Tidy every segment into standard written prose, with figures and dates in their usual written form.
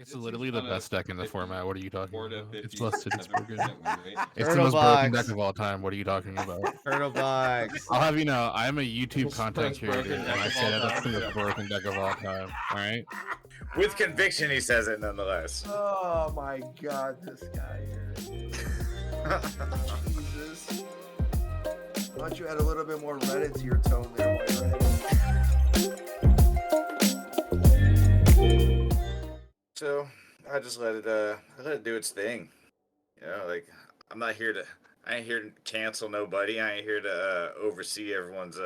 It's literally the best deck in the format. What are you talking about? It's less cities per game. 7% win rate. It's the Turtle most broken box. deck of all time. What are you talking about? Turtle box. I'll have you know, I'm a YouTube Most content broken creator, and deck I of say all that that's the time. most broken deck of all time. All right. With conviction, he says it nonetheless. Oh my god, this guy here. Jesus. Why don't you add a little bit more Reddit to your tone there, White Reddit? So I just let it do its thing. You know, like I ain't here to cancel nobody. I ain't here to oversee everyone's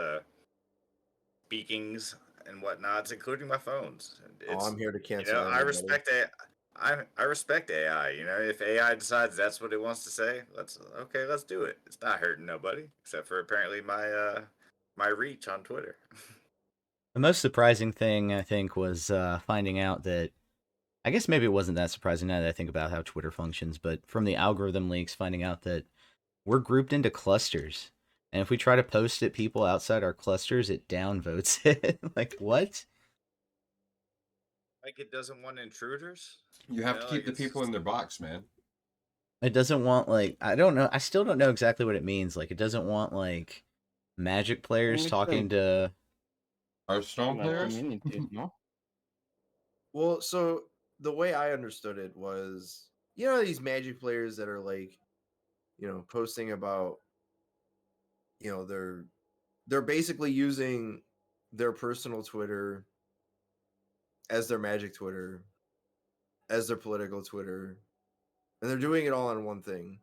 speakings and whatnots, including my phones. Oh, I'm here to You cancel know, I everybody. respect it. I respect AI. You know, if AI decides that's what it wants to say, let's do it. It's not hurting nobody, except for apparently my my reach on Twitter. The most surprising thing, I think, was finding out that, I guess maybe it wasn't that surprising now that I think about how Twitter functions, but from the algorithm leaks, finding out that we're grouped into clusters. And if we try to post at people outside our clusters, it downvotes it. Like, what? Like it doesn't want intruders. You have to know, keep like the it's people in their box, man. It doesn't want, like, I don't know. I still don't know exactly what it means. Like, it doesn't want, like, Magic players It's talking like to. Our strong like players. communities, no? Well, so the way I understood it was, you know, these Magic players that are like, you know, posting about, you know, they're basically using their personal Twitter as their Magic Twitter, as their political Twitter, and they're doing it all on one thing.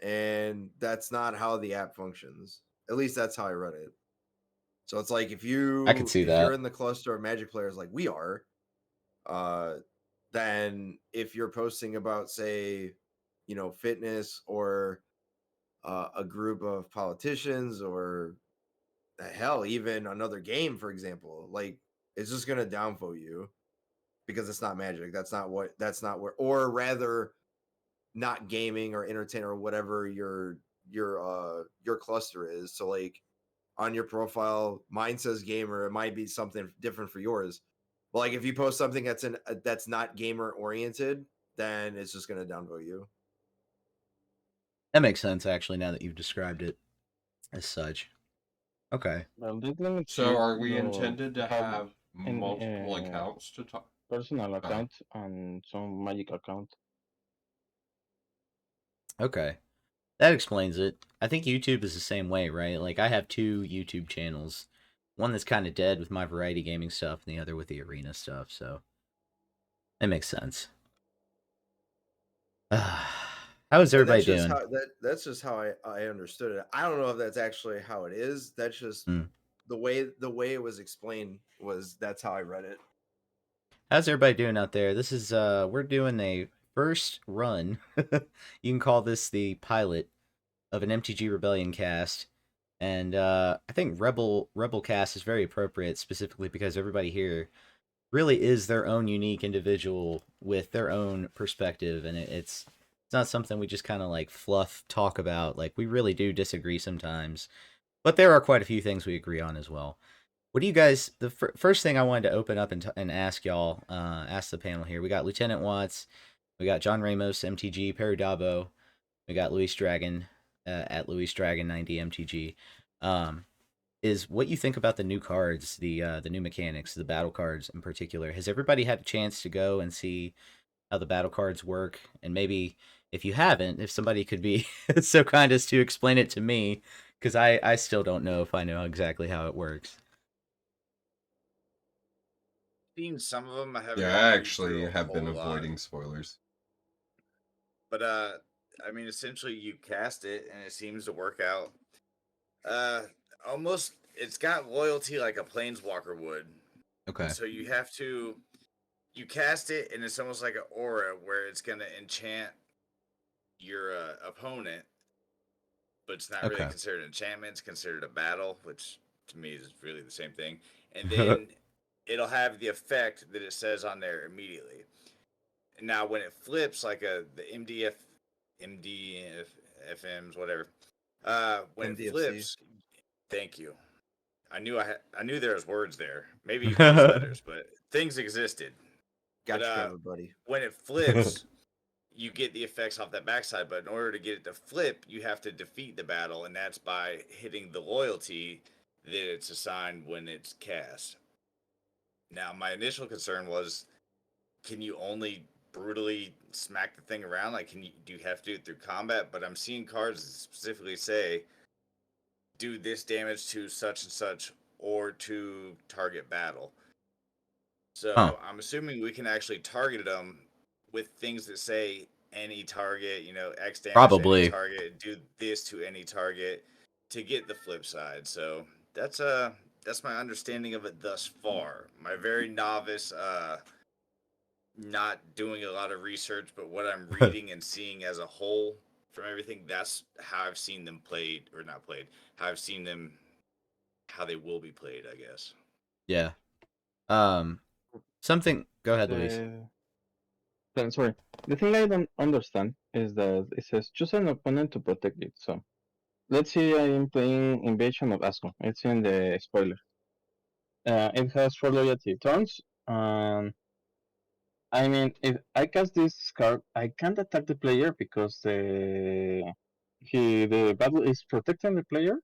And that's not how the app functions. At least that's how I read it. So it's like if I could see if that. you're in the cluster of Magic players like we are, then if you're posting about, say, you know, fitness or a group of politicians or hell, even another game, for example, like it's just gonna downvote you because it's not Magic. That's not where, or rather, not gaming or entertainment or whatever your cluster is. So like on your profile, mine says gamer. It might be something different for yours. But like if you post something that's not gamer oriented, then it's just gonna downvote you. That makes sense, actually, now that you've described it as such. Okay. Well, this limits So are we your intended to have an, multiple accounts to talk? personal Oh. account and some Magic account. Okay. That explains it. I think YouTube is the same way, right? Like, I have two YouTube channels. One that's kind of dead with my variety gaming stuff, and the other with the arena stuff, so that makes sense. How is everybody doing? That's just how I understood it. I don't know if that's actually how it is. That's just the way it was explained was that's how I read it. How's everybody doing out there? This is we're doing a first run. You can call this the pilot of an MTG Rebellion cast. And I think Rebelcast is very appropriate, specifically because everybody here really is their own unique individual with their own perspective, and it's not something we just kind of like fluff talk about. Like, we really do disagree sometimes, but there are quite a few things we agree on as well. What do you guys? The first thing I wanted to open up and ask y'all, ask the panel here. We got Lieutenant Watts, we got John Ramos, MTG, Perry Dabo, we got Luis Dragon at Luis Dragon 90 MTG. Is what you think about the new cards, the new mechanics, the battle cards in particular. Has everybody had a chance to go and see how the battle cards work? And maybe if you haven't, if somebody could be so kind as to explain it to me, because I still don't know if I know exactly how it works. Seen some of them. I haven't. Yeah, gotten I to read actually through a have been whole lot. avoiding spoilers. But I mean, essentially, you cast it, and it seems to work out. Almost, it's got loyalty like a planeswalker would. Okay. So you cast it, and it's almost like an aura where it's gonna enchant your opponent, but it's not really considered an enchantment. It's considered a battle, which to me is really the same thing. And then it'll have the effect that it says on there immediately. Now, when it flips, like the MDFMs, whatever, when MDFC. it flips, thank you. I knew there was words there. Maybe you can use letters, but things existed. Gotcha, everybody. When it flips, you get the effects off that backside, but in order to get it to flip, you have to defeat the battle, and that's by hitting the loyalty that it's assigned when it's cast. Now, my initial concern was, can you only brutally smack the thing around? Like, do you have to do it through combat? But I'm seeing cards that specifically say, do this damage to such and such or to target battle. So I'm assuming we can actually target them with things that say any target, X damage Probably. to any target, do this to any target to get the flip side. So that's my understanding of it thus far. My very novice, not doing a lot of research, but what I'm reading and seeing as a whole from everything, that's how I've seen them played, or not played, how I've seen them, how they will be played, I guess. Yeah. Something. Go ahead, Luis. Sorry. The thing I don't understand is that it says choose an opponent to protect it. So let's say I am playing Invasion of Asco. It's in the spoiler. It has 4 loyalty turns. I mean, if I cast this card, I can't attack the player because the battle is protecting the player,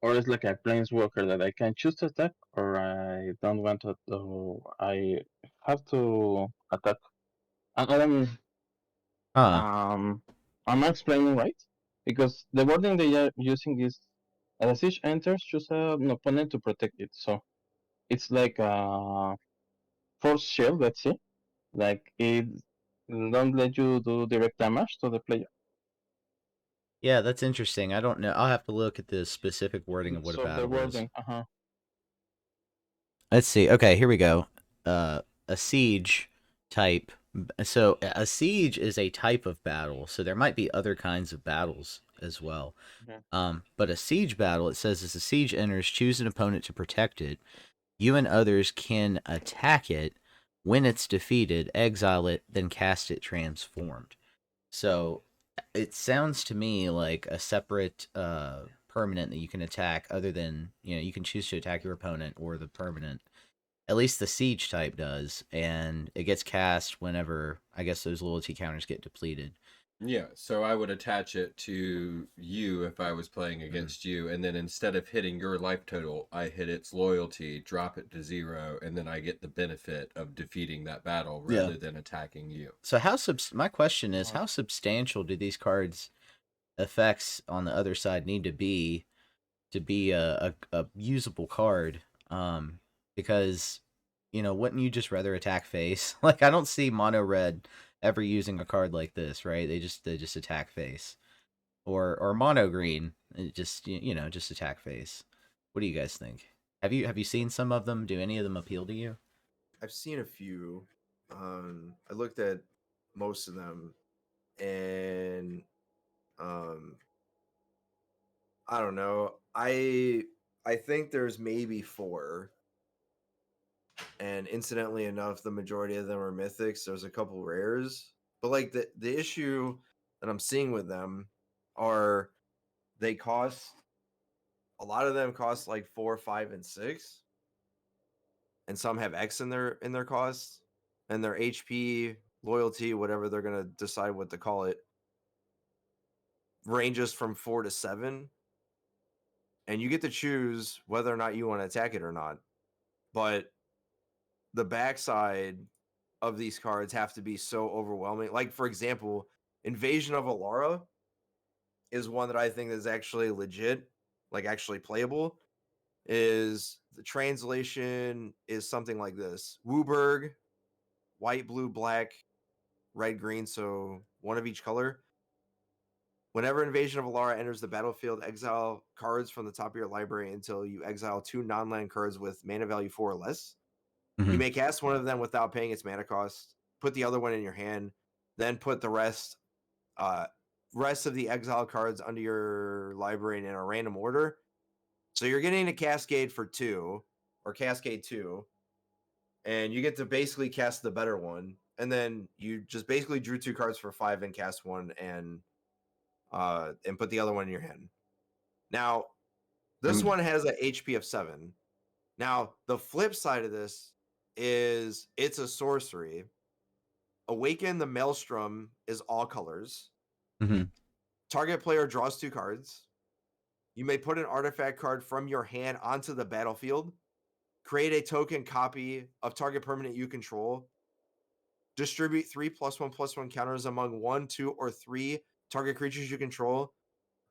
or it's like a planeswalker that I can choose to attack, or I don't want to. I have to attack. And am I explaining right? Because the wording they are using is, as a siege enters, choose an opponent to protect it. So it's like a force shield, let's say. Like it don't let you do direct damage to the player. Yeah, that's interesting. I don't know. I'll have to look at the specific wording of what a So the battle is. wording, Let's see. Okay, here we go. A siege type. So a siege is a type of battle. So there might be other kinds of battles as well. But a siege battle, it says, as a siege enters, choose an opponent to protect it. You and others can attack it. When it's defeated, exile it, then cast it transformed. So it sounds to me like a separate permanent that you can attack, other than, you can choose to attack your opponent or the permanent. At least the siege type does, and it gets cast whenever, I guess, those loyalty counters get depleted. Yeah, so I would attach it to you if I was playing against you, and then instead of hitting your life total, I hit its loyalty, drop it to 0, and then I get the benefit of defeating that battle rather than attacking you. So my question is, how substantial do these cards' effects on the other side need to be a usable card? Because, wouldn't you just rather attack face? Like, I don't see mono red ever using a card like this, right? They just attack face, or mono green, just just attack face. What do you guys think? Have you seen some of them? Do any of them appeal to you? I've seen a few. I looked at most of them, and I don't know. I think there's maybe 4. And incidentally enough, the majority of them are mythics. There's a couple rares. But like the issue that I'm seeing with them are they cost, a lot of them cost like 4, 5, and 6. And some have X in their costs. And their HP, loyalty, whatever they're gonna decide what to call it, ranges from 4 to 7. And you get to choose whether or not you want to attack it or not. But the backside of these cards have to be so overwhelming. Like, for example, Invasion of Alara is one that I think is actually legit, like actually playable. Is the translation is something like this: Wooburg, white, blue, black, red, green, so one of each color. Whenever Invasion of Alara enters the battlefield, exile cards from the top of your library until you exile 2 non-land cards with mana value 4 or less. You may cast one of them without paying its mana cost, put the other one in your hand, then put the rest of the exile cards under your library in a random order. So you're getting a Cascade for 2, or Cascade 2, and you get to basically cast the better one, and then you just basically drew 2 cards for 5 and cast one and put the other one in your hand. Now, this one has an HP of 7. Now, the flip side of this is it's a sorcery. Awaken the Maelstrom is all colors. Mm-hmm. Target player draws 2 cards. You may put an artifact card from your hand onto the battlefield. Create a token copy of target permanent you control. Distribute 3+1/+1 counters among 1, 2, or 3 target creatures you control.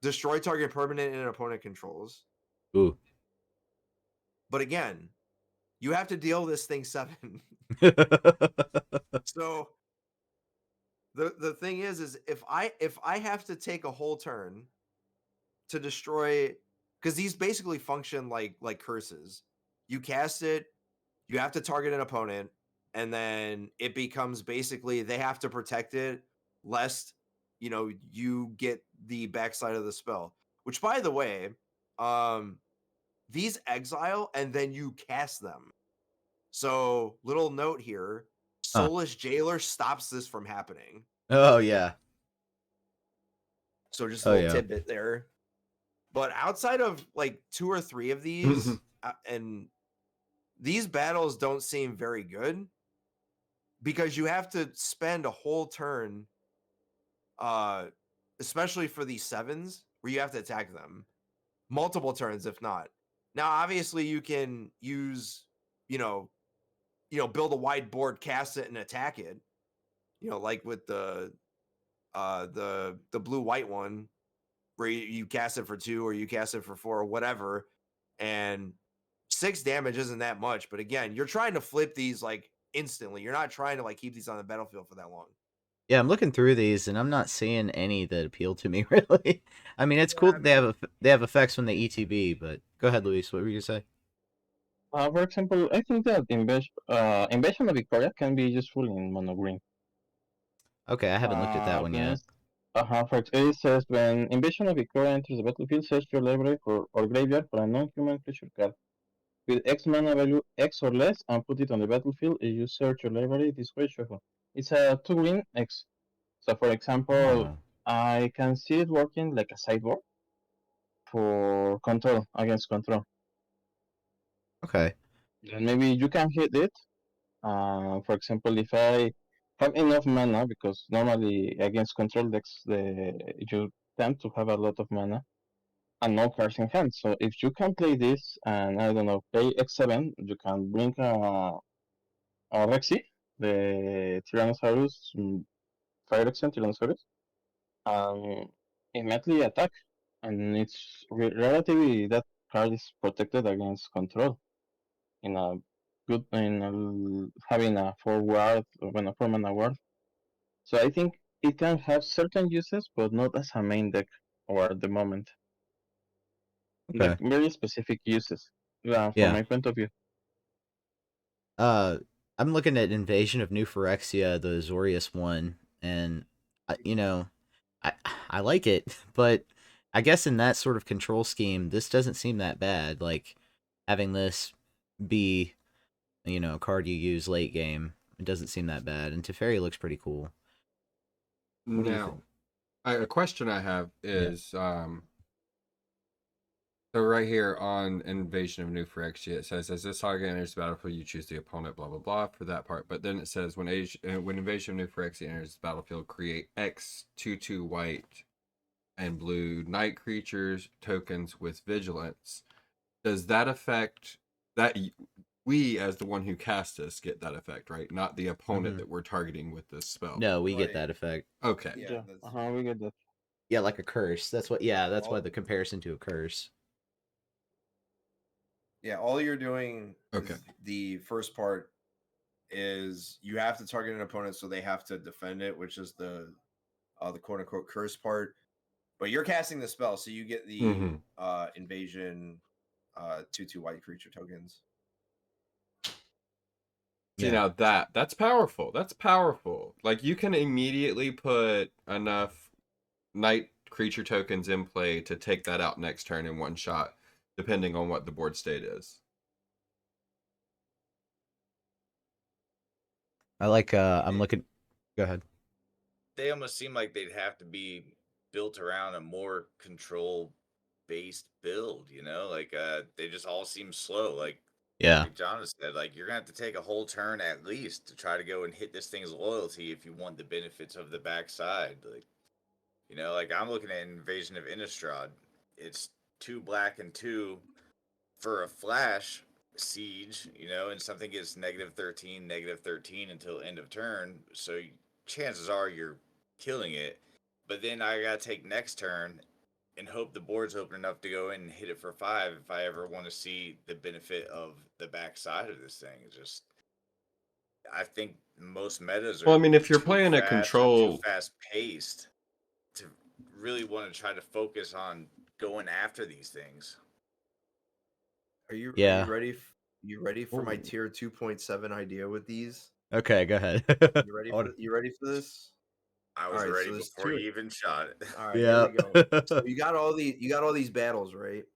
Destroy target permanent an opponent controls. Ooh. But again, you have to deal this thing 7. So the thing is if I have to take a whole turn to destroy, because these basically function like curses. You cast it, you have to target an opponent, and then it becomes basically they have to protect it lest you get the backside of the spell. Which, by the way, these exile and then you cast them. So little note here, Soulless Jailer stops this from happening. Oh yeah. So just a little tidbit there. But outside of like 2 or 3 of these, and these battles don't seem very good because you have to spend a whole turn, especially for these 7s, where you have to attack them multiple turns, if not. Now, obviously, you can use, build a wide board, cast it, and attack it. Like with the blue-white one, where you cast it for 2 or you cast it for 4 or whatever, and 6 damage isn't that much. But again, you're trying to flip these like instantly. You're not trying to like keep these on the battlefield for that long. Yeah, I'm looking through these and I'm not seeing any that appeal to me really. I mean, it's cool that they have effects when they ETB, but go ahead, Luis. What were you gonna say? For example, I think that Invasion of Victoria can be useful in mono green. Okay, I haven't looked at that one yet. It says when Invasion of Victoria enters the battlefield, search your library or graveyard for a non-human creature card with X mana value X or less and put it on the battlefield. If you search your library this way, shuffle. It's a 2-green X. So for example, I can see it working like a sideboard for control, against control. Okay. Then maybe you can hit it. For example, if I have enough mana, because normally against control decks, you tend to have a lot of mana and no cards in hand. So if you can play this and, I don't know, play X7, you can bring a Rexy, the Tyrannosaurus, Fire Accent Tyrannosaurus, and immediately attack. And it's relatively, that card is protected against control in a good, having a 4-ward or a 4-mana ward. So I think it can have certain uses, but not as a main deck or at the moment. Okay. Like very specific uses, from my point of view. I'm looking at Invasion of New Phyrexia, the Azorius one, and I like it, but I guess in that sort of control scheme, this doesn't seem that bad. Like having this be, a card you use late game, it doesn't seem that bad. And Teferi looks pretty cool. What do you think? A question I have is, so right here on Invasion of New Phyrexia, it says, as this target enters the battlefield, you choose the opponent, blah, blah, blah, for that part. But then it says, when Invasion of New Phyrexia enters the battlefield, create X 2/2 white and blue night creatures tokens with vigilance. Does that affect that? We, as the one who cast this, get that effect, right? Not the opponent that we're targeting with this spell. No, we get that effect. Okay. Yeah. We get that. Yeah, like a curse. That's what. Yeah, that's why the comparison to a curse. Yeah, all you're doing. Okay. The first part is you have to target an opponent, so they have to defend it, which is the quote unquote curse part. But you're casting the spell, so you get the invasion 2/2 white creature tokens. See, now that's powerful. That's powerful. Like, you can immediately put enough night creature tokens in play to take that out next turn in one shot, depending on what the board state is. I like, I'm looking, go ahead. They almost seem like they'd have to be built around a more control based build, like they just all seem slow. Like, Yeah. Like John has said, like you're gonna have to take a whole turn at least to try to go and hit this thing's loyalty if you want the benefits of the backside. Like, like I'm looking at Invasion of Innistrad. It's 2 black and 2 for a flash siege, and something gets -13 until end of turn. So chances are you're killing it. But then I gotta take next turn and hope the board's open enough to go in and hit it for 5 if I ever want to see the benefit of the backside of this thing. It's just, I think most metas are Well, I mean, if you're too playing a fast or too control, fast paced to really want to try to focus on going after these things. Are you Yeah. ready for my Ooh. tier 2.7 idea with these? Okay, go ahead. You ready for this? I was Alright, ready so there's before two. you even shot it. All right, Yeah. here we go. So you got all these battles, right?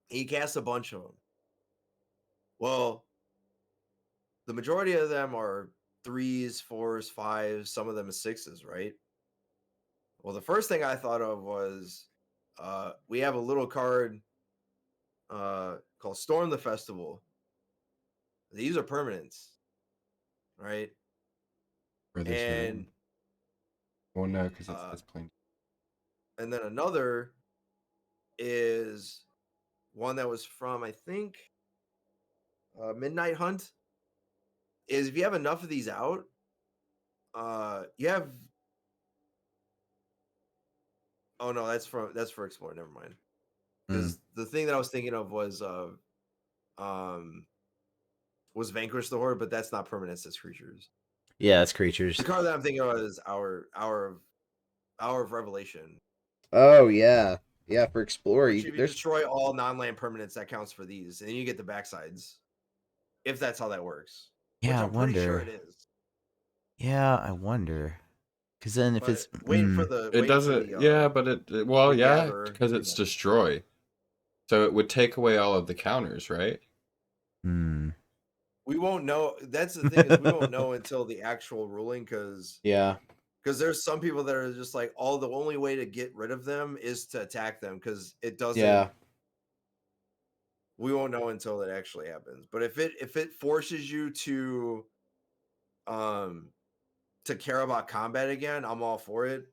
He casts a bunch of them. Well, the majority of them are 3s, 4s, 5s, some of them are 6s, right? Well, the first thing I thought of was we have a little card called Storm the Festival. These are permanents, right? or this are And well, no, because it says plain. and then another is one that was from, I think, Midnight Hunt. Is if you have enough of these out, you have. Oh no, that's for Explore. Never mind. Because the thing that I was thinking of was Vanquish the Horde, but that's not permanents, that's creatures. Yeah, it's creatures. The card that I'm thinking of is Hour of Revelation. Oh yeah. Yeah, for Explorer, Which if you destroy all non-land permanents, that counts for these, and then you get the backsides. If that's how that works. Yeah, Which I I'm pretty sure wonder. it is. Yeah, I wonder. Because then if But it's waiting for the It doesn't. Yeah, but well, yeah, gather, because it's destroy. So it would take away all of the counters, right? We won't know. That's the thing is we won't know until the actual ruling because there's some people that are just like, the only way to get rid of them is to attack them because it doesn't. Yeah. We won't know until it actually happens. But if it forces you to care about combat again, I'm all for it.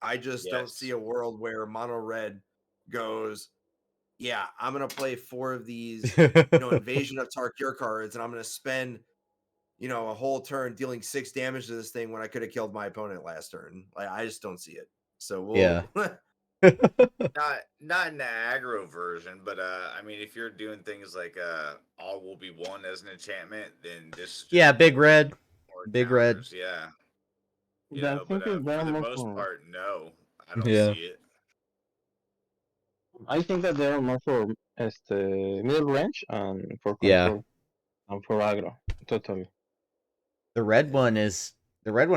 I just don't see a world where mono red goes, yeah, I'm gonna play 4 of these, Invasion of Tarkir cards, and I'm gonna spend, a whole turn dealing 6 damage to this thing when I could have killed my opponent last turn. Like, I just don't see it. So we'll not in the aggro version, but I mean, if you're doing things like all will be one as an enchantment, then this big red, counters, yeah. But for the most part, no, I don't see it. I think that they are more for middle range and for control and for aggro. Totally. The red one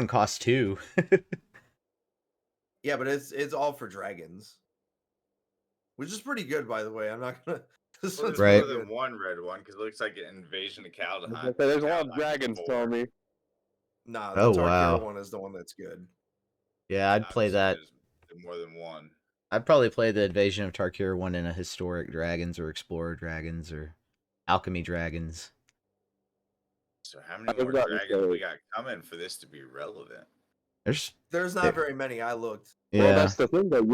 costs 2. Yeah, but it's all for dragons, which is pretty good, by the way. I'm not gonna. There's more than one red one because it looks like an Invasion of Kaldheim. There's a lot of dragons, Tommy. Nah, the Tarkir one is the one that's good. Yeah, I'd play that. More than one. I'd probably play the Invasion of Tarkir one in a Historic Dragons or Explorer Dragons or Alchemy Dragons. So how many more dragons we got coming for this to be relevant? There's not very many. I looked. Yeah. Well, that's the thing, though.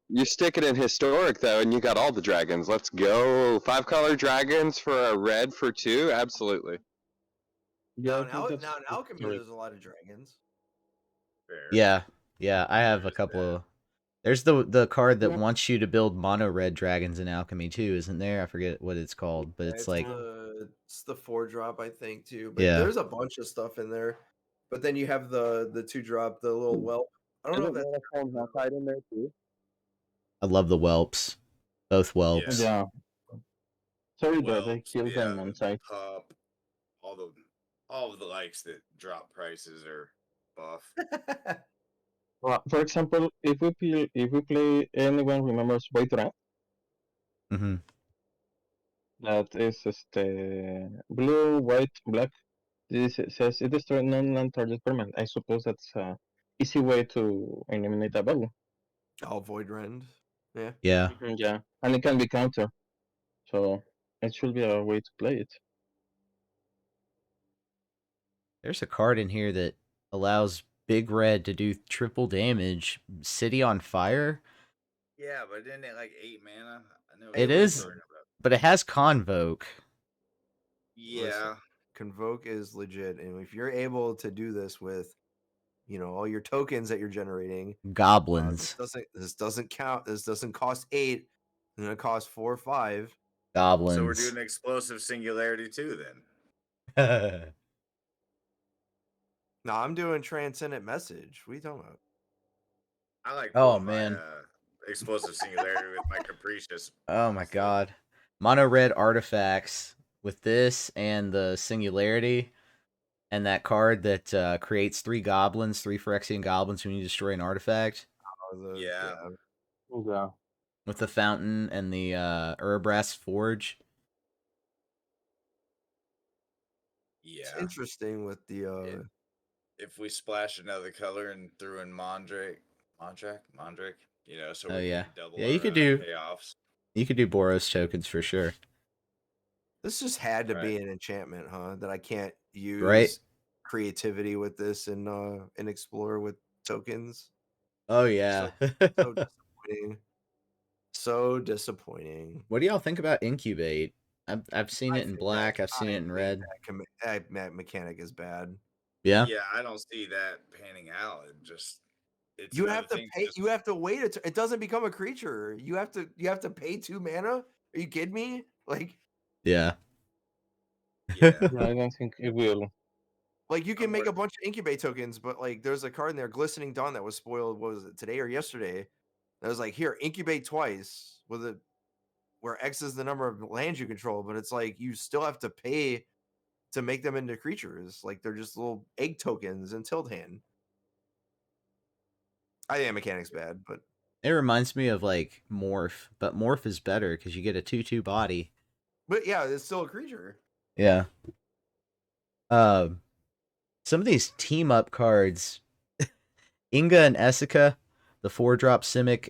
You stick it in Historic, though, and you got all the dragons. Let's go. 5-color dragons for a red for 2? Absolutely. Now in Alchemy, there's a lot of dragons. Fair. Yeah, I have a couple of... There's the card that wants you to build mono red dragons in Alchemy too, isn't there? I forget what it's called, but it's like it's the 4-drop, I think, too. But there's a bunch of stuff in there. But then you have the 2-drop, the little whelp. I don't know if that's in there too. I love the whelps, both whelps. Yeah. Sorry, whelps, they kill them on site. Pup, all of the likes that drop prices are buff. For example, if we play, anyone remembers Waytorant? Mm-hmm. That is blue, white, black. This says it destroys non-land target permanent. I suppose that's an easy way to eliminate a battle. Void Rend. Yeah. Yeah, and it can be counter. So it should be a way to play it. There's a card in here that allows Big Red to do triple damage. City on Fire? Yeah, but isn't it like 8 mana? I know It what you're is, talking about. but it has Convoke. Yeah. Listen, Convoke is legit, and if you're able to do this with, all your tokens that you're generating, Goblins. this doesn't count. This doesn't cost 8. It's gonna cost 4 or 5. Goblins. So we're doing explosive singularity too, then. No, I'm doing transcendent message. What are you talking about? I like Oh, pulling man. my explosive singularity with my capricious. Oh my god. Mono red artifacts with this and the singularity and that card that creates 3 goblins, 3 Phyrexian goblins when you destroy an artifact. Yeah. Yeah. With the fountain and the Urbrass Forge. Yeah. It's interesting with the If we splash another color and threw in Mondrick, so we yeah. can double Yeah, our you could do payoffs. You could do Boros tokens for sure. This just had to be Right. an enchantment, huh? That I can't use Right. creativity with this and explore with tokens. Oh yeah. So disappointing. So disappointing. What do y'all think about Incubate? I've seen it in black, I've seen it in red. That mechanic is bad. Yeah. Yeah, I don't see that panning out. It's You another have to thing pay. You have to wait. It doesn't become a creature. You have to pay 2 mana. Are you kidding me? Like, Yeah. Yeah. Yeah, I don't think it will. like you can make a bunch of incubate tokens, but like there's a card in there, Glistening Dawn, that was spoiled. What was it, today or yesterday? That was like, here, incubate twice with it, where X is the number of lands you control, but it's like you still have to pay to make them into creatures. Like they're just little egg tokens in Tilt Hand. I think that mechanic's bad, but It reminds me of like Morph, but Morph is better because you get a 2/2 body. yeah, it's still a creature. Yeah. Some of these team up cards, Inga and Essica, the 4-drop Simic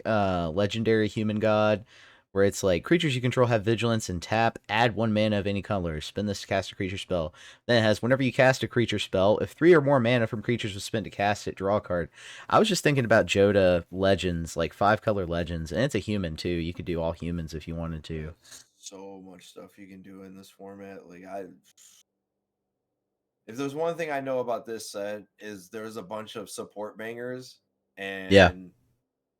legendary human god, where it's like creatures you control have vigilance and tap, add 1 mana of any color, spend this to cast a creature spell. Then it has whenever you cast a creature spell, if 3 or more mana from creatures was spent to cast it, draw a card. I was just thinking about Joda legends, like 5-color legends, and it's a human too. You could do all humans if you wanted to. So much stuff you can do in this format. Like if there's one thing I know about this set is there's a bunch of support bangers, and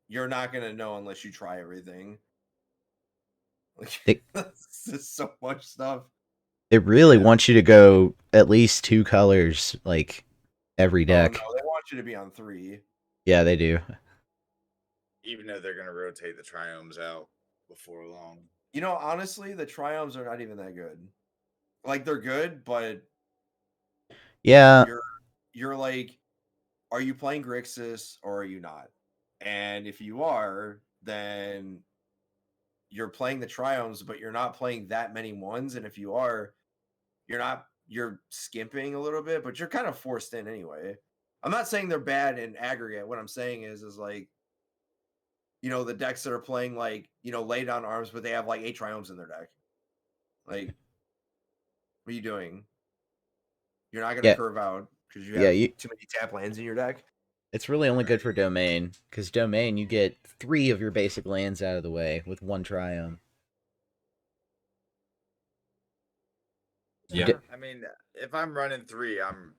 you're not gonna know unless you try everything. Like that's just so much stuff. It really wants you to go at least 2 colors, like every deck. Oh, no, they want you to be on 3. Yeah, they do. Even though they're gonna rotate the triomes out before long. Honestly, the triomes are not even that good. Like they're good, but yeah, you're like, are you playing Grixis or are you not? And if you are, then you're playing the triomes, but you're not playing that many ones. And if you are, you're skimping a little bit, but you're kind of forced in anyway. I'm not saying they're bad in aggregate. What I'm saying is like, the decks that are playing like, lay down arms, but they have like 8 triomes in their deck. Like, what are you doing? You're not going to curve out because you have too many tap lands in your deck. It's really only good for Domain, because Domain, you get 3 of your basic lands out of the way with 1 triume. Yeah, I mean, if I'm running 3, I'm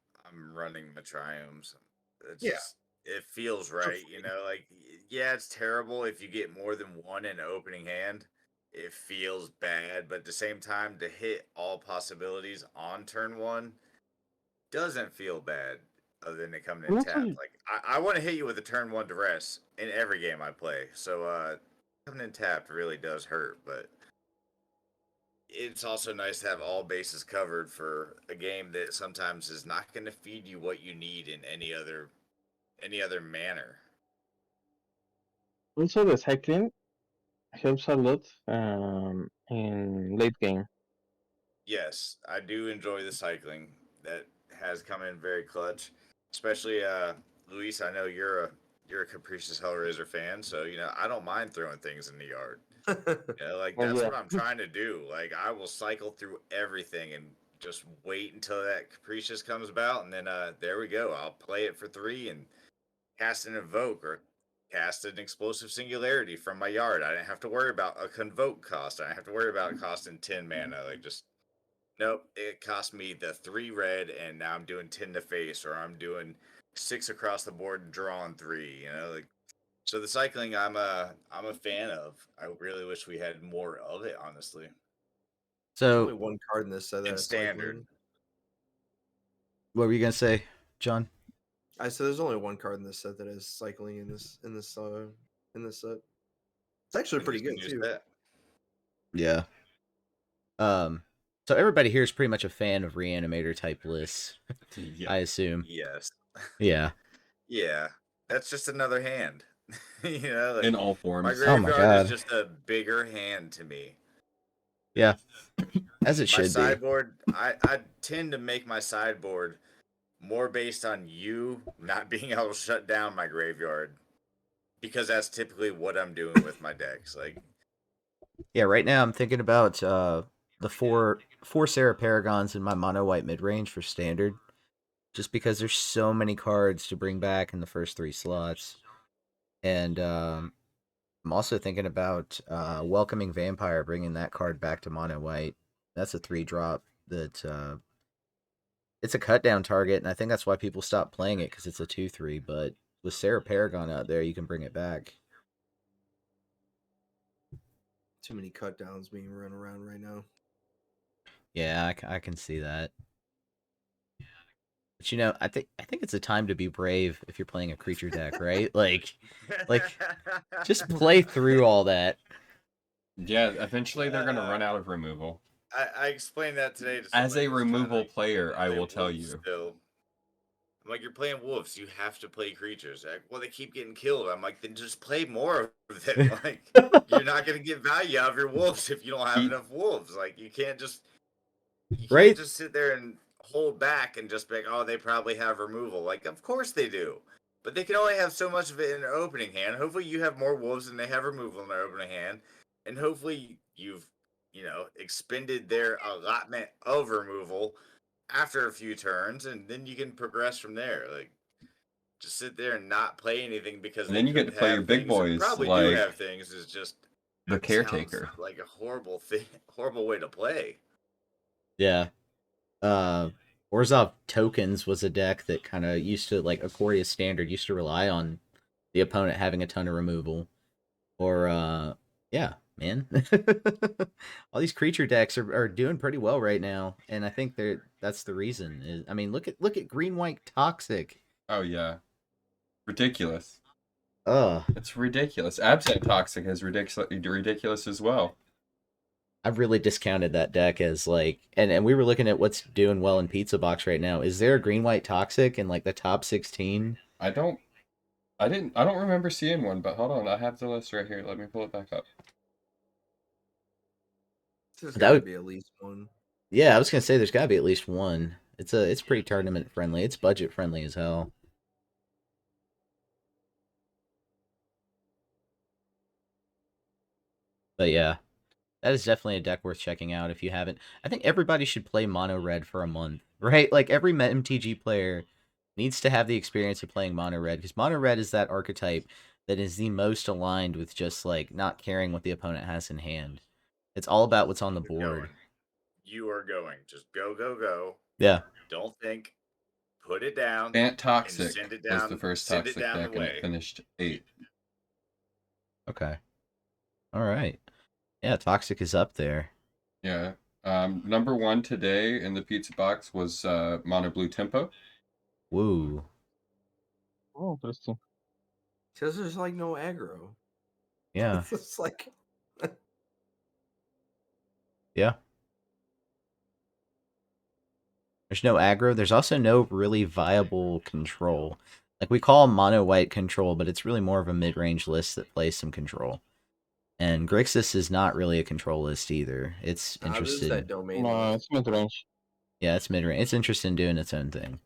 running the triomes. It feels right, like, yeah, it's terrible if you get more than 1 in opening hand. It feels bad, but at the same time, to hit all possibilities on turn 1 doesn't feel bad, other than it coming in tapped. Like, I want to hit you with a turn 1 duress in every game I play, so coming in tapped really does hurt, but it's also nice to have all bases covered for a game that sometimes is not going to feed you what you need in any other manner. Also, the cycling helps a lot in late game. Yes, I do enjoy the cycling. That has come in very clutch, especially Luis. I know you're a Capricious Hellraiser fan, so I don't mind throwing things in the yard. Yeah, like Well, that's yeah. what I'm trying to do. Like I will cycle through everything and just wait until that Capricious comes about, and then there we go. I'll play it for 3 and cast an Invoke or cast an Explosive Singularity from my yard. I didn't have to worry about a Convoke cost. I didn't have to worry about it costing 10 mana. Like just nope, it cost me the 3 red, and now I'm doing 10 to face, or I'm doing 6 across the board and drawing 3. You know, like so the cycling I'm a fan of. I really wish we had more of it, honestly. There's only So, one card in this set In that's standard. cycling. what were you gonna say, John? I said there's only one card in this set that is cycling in this set. It's actually pretty good too. Yeah. So everybody here is pretty much a fan of Reanimator type lists, Yeah. I assume. Yes. Yeah. Yeah. That's just another hand. You know, like In all my forms. Oh my graveyard is God. just a bigger hand to me. Yeah. As it My should be. sideboard, I tend to make my sideboard more based on you not being able to shut down my graveyard, because that's typically what I'm doing with my decks. Like, Yeah, right now I'm thinking about the four Sarah Paragons in my mono white mid range for standard. Just because there's so many cards to bring back in the first 3 slots. And I'm also thinking about Welcoming Vampire, bringing that card back to mono white. That's a 3-drop that it's a cut down target, and I think that's why people stop playing it, because it's a 2/3. But with Sarah Paragon out there, you can bring it back. Too many cut downs being run around right now. Yeah, I can see that. But you know, I think it's a time to be brave if you're playing a creature deck, right? Like just play through all that. Yeah, eventually they're going to run out of removal. I explained that today to As somebody a who's trying to, removal like, player, I play will tell wolves you. Still. I'm like, you're playing wolves. You have to play creatures. Like, well, they keep getting killed. I'm like, then just play more of them. Like, you're not going to get value out of your wolves if you don't have enough wolves. Like, you can't just Right? sit there and hold back and just be like, oh, they probably have removal. Like, of course they do. But they can only have so much of it in their opening hand. Hopefully you have more wolves than they have removal in their opening hand. And hopefully you've, expended their allotment of removal after a few turns, and then you can progress from there. Like, just sit there and not play anything because And then you get to play your big boys, probably do like have things. Is just the Caretaker. like a horrible thing, horrible way to play. Yeah. Orzhov Tokens was a deck that kind of used to, like Ikoria Standard, used to rely on the opponent having a ton of removal. Or, yeah, man. All these creature decks are doing pretty well right now, and I think that's the reason. I mean, look at Green-White Toxic. Oh, yeah. Ridiculous. Ugh. It's ridiculous. Absent Toxic is ridiculous as well. I've really discounted that deck as like, and we were looking at what's doing well in Pizza Box right now. Is there a Green-White Toxic in like the top 16? I don't remember seeing one, but hold on, I have the list right here. Let me pull it back up. There's gotta be at least one. Yeah, I was gonna say there's gotta be at least one. It's pretty tournament friendly. It's budget friendly as hell. But yeah, that is definitely a deck worth checking out if you haven't. I think everybody should play Mono Red for a month, right? Like every MTG player needs to have the experience of playing Mono Red, because Mono Red is that archetype that is the most aligned with just like not caring what the opponent has in hand. It's all about what's on the board. You are going. Just go, go, go. Yeah. Don't think. Put it down. Ant Toxic send it down, was the first send Toxic it down deck, the and way. it finished 8th. Okay. All right. Yeah, Toxic is up there. Yeah. Number 1 today in the Pizza Box was Mono Blue Tempo. Woo. Oh, interesting. Because there's like no aggro. Yeah. It's like Yeah. There's no aggro. There's also no really viable control. Like, we call mono white control, but it's really more of a mid-range list that plays some control. And Grixis is not really a control list either. It's interested. that domain. No, it's mid range. Yeah, it's mid-range. It's interested in doing its own thing.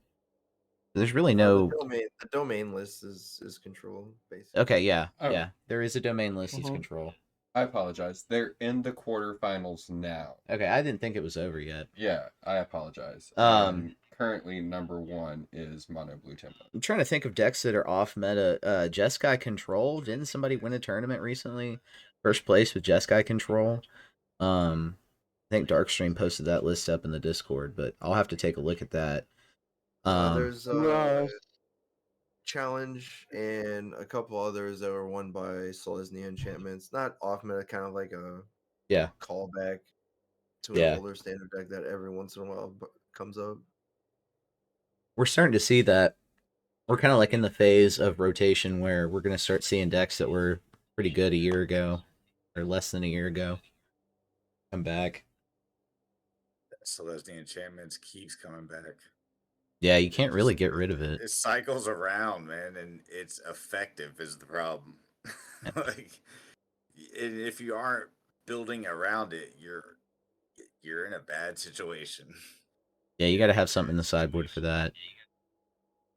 There's really no. The domain list is control, basically. Okay, yeah, Oh. yeah. There is a domain list. It's control. I apologize. They're in the quarterfinals now. Okay, I didn't think it was over yet. Yeah, I apologize. Currently number 1 is Mono Blue Tempo. I'm trying to think of decks that are off meta. Jeskai Control. Didn't somebody win a tournament recently? First place with Jeskai Control. I think Darkstream posted that list up in the Discord, but I'll have to take a look at that. There's No. Challenge and a couple others that were won by Selesnya Enchantments. Not off meta, kind of like a callback to an older standard deck that every once in a while comes up. We're starting to see that. We're kind of like in the phase of rotation where we're going to start seeing decks that were pretty good a year ago or less than a year ago come back. Selesnya Enchantments keeps coming back. Yeah, you can't really get rid of it. It cycles around, man, and it's effective is the problem. Like, if you aren't building around it, you're in a bad situation. Yeah, you got to have something in the sideboard for that.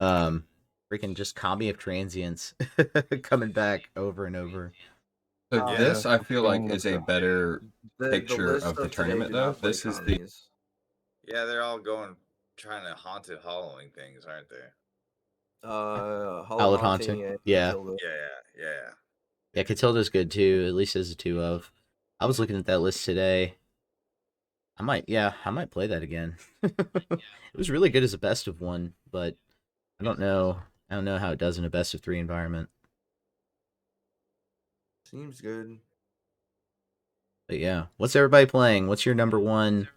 Freaking just Kami of Transients coming back over and over. So this, I feel like, is a better picture of the tournament, though. This is the... Yeah, they're all trying to haunted hollowing things, aren't they? Hallowed Haunting. Yeah. Catilda. Yeah, Catilda's good too, at least as a 2 of. I was looking at that list today. I might play that again. It was really good as a best of 1, but I don't know how it does in a best of 3 environment. Seems good. But yeah, what's everybody playing? What's your number 1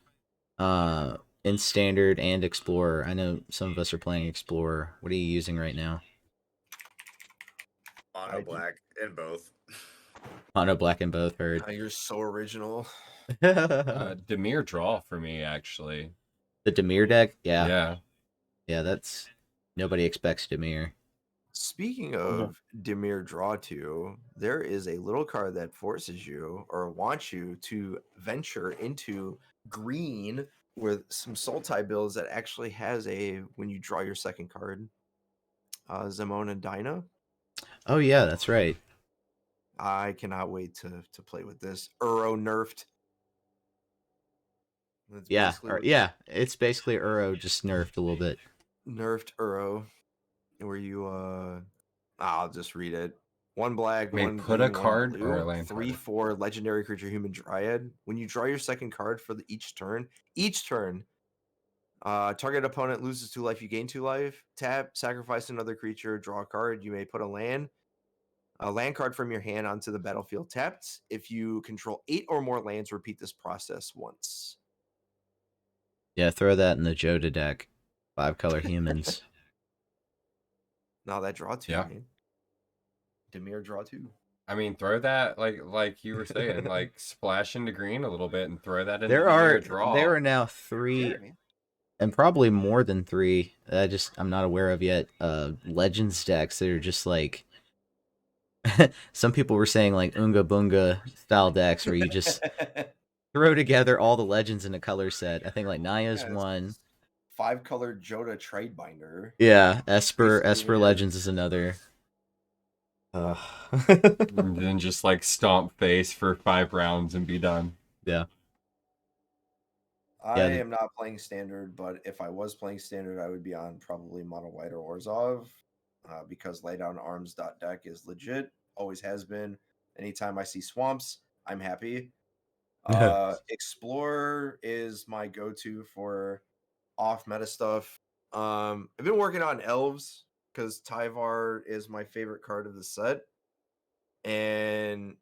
in Standard and Explorer? I know some of us are playing Explorer. What are you using right now? Mono black in both. Mono black in both, heard. You're so original. Dimir draw for me, actually. The Dimir deck? Yeah. Yeah, that's... Nobody expects Dimir. Speaking of Dimir draw 2, there is a little card that forces you or wants you to venture into green with some Sultai builds that actually has when you draw your second card, Zemona Dyna. Oh yeah, that's right. I cannot wait to play with this. Uro nerfed. It's basically Uro just nerfed a little bit. Nerfed Uro, where you I'll just read it. 1 black, one put green, a card 1 blue, or a land 3/4 legendary creature human dryad. When you draw your second card for each turn, target opponent loses 2 life, you gain 2 life. Tap, sacrifice another creature, draw a card. You may put a land card from your hand onto the battlefield tapped. If you control 8 or more lands, repeat this process once. Yeah, throw that in the Joda deck. 5-color humans. Now that draw 2, man. Dimir draw 2. I mean, throw that like you were saying, like splash into green a little bit and throw that in. There are now 3, and probably more than 3. I'm not aware of yet. Legends decks that are just like. Some people were saying like Unga Bunga style decks where you just throw together all the legends in a color set. I think like Naya's one. 5-color Joda Trade Binder. Yeah, Esper Legends is another. And then just like stomp face for 5 rounds and be done. Yeah. I am not playing Standard, but if I was playing Standard, I would be on probably Mono White or Orzhov, because laydownarms.deck is legit. Always has been. Anytime I see swamps, I'm happy. Explorer is my go-to for off-meta stuff. I've been working on Elves because Tyvar is my favorite card of the set. And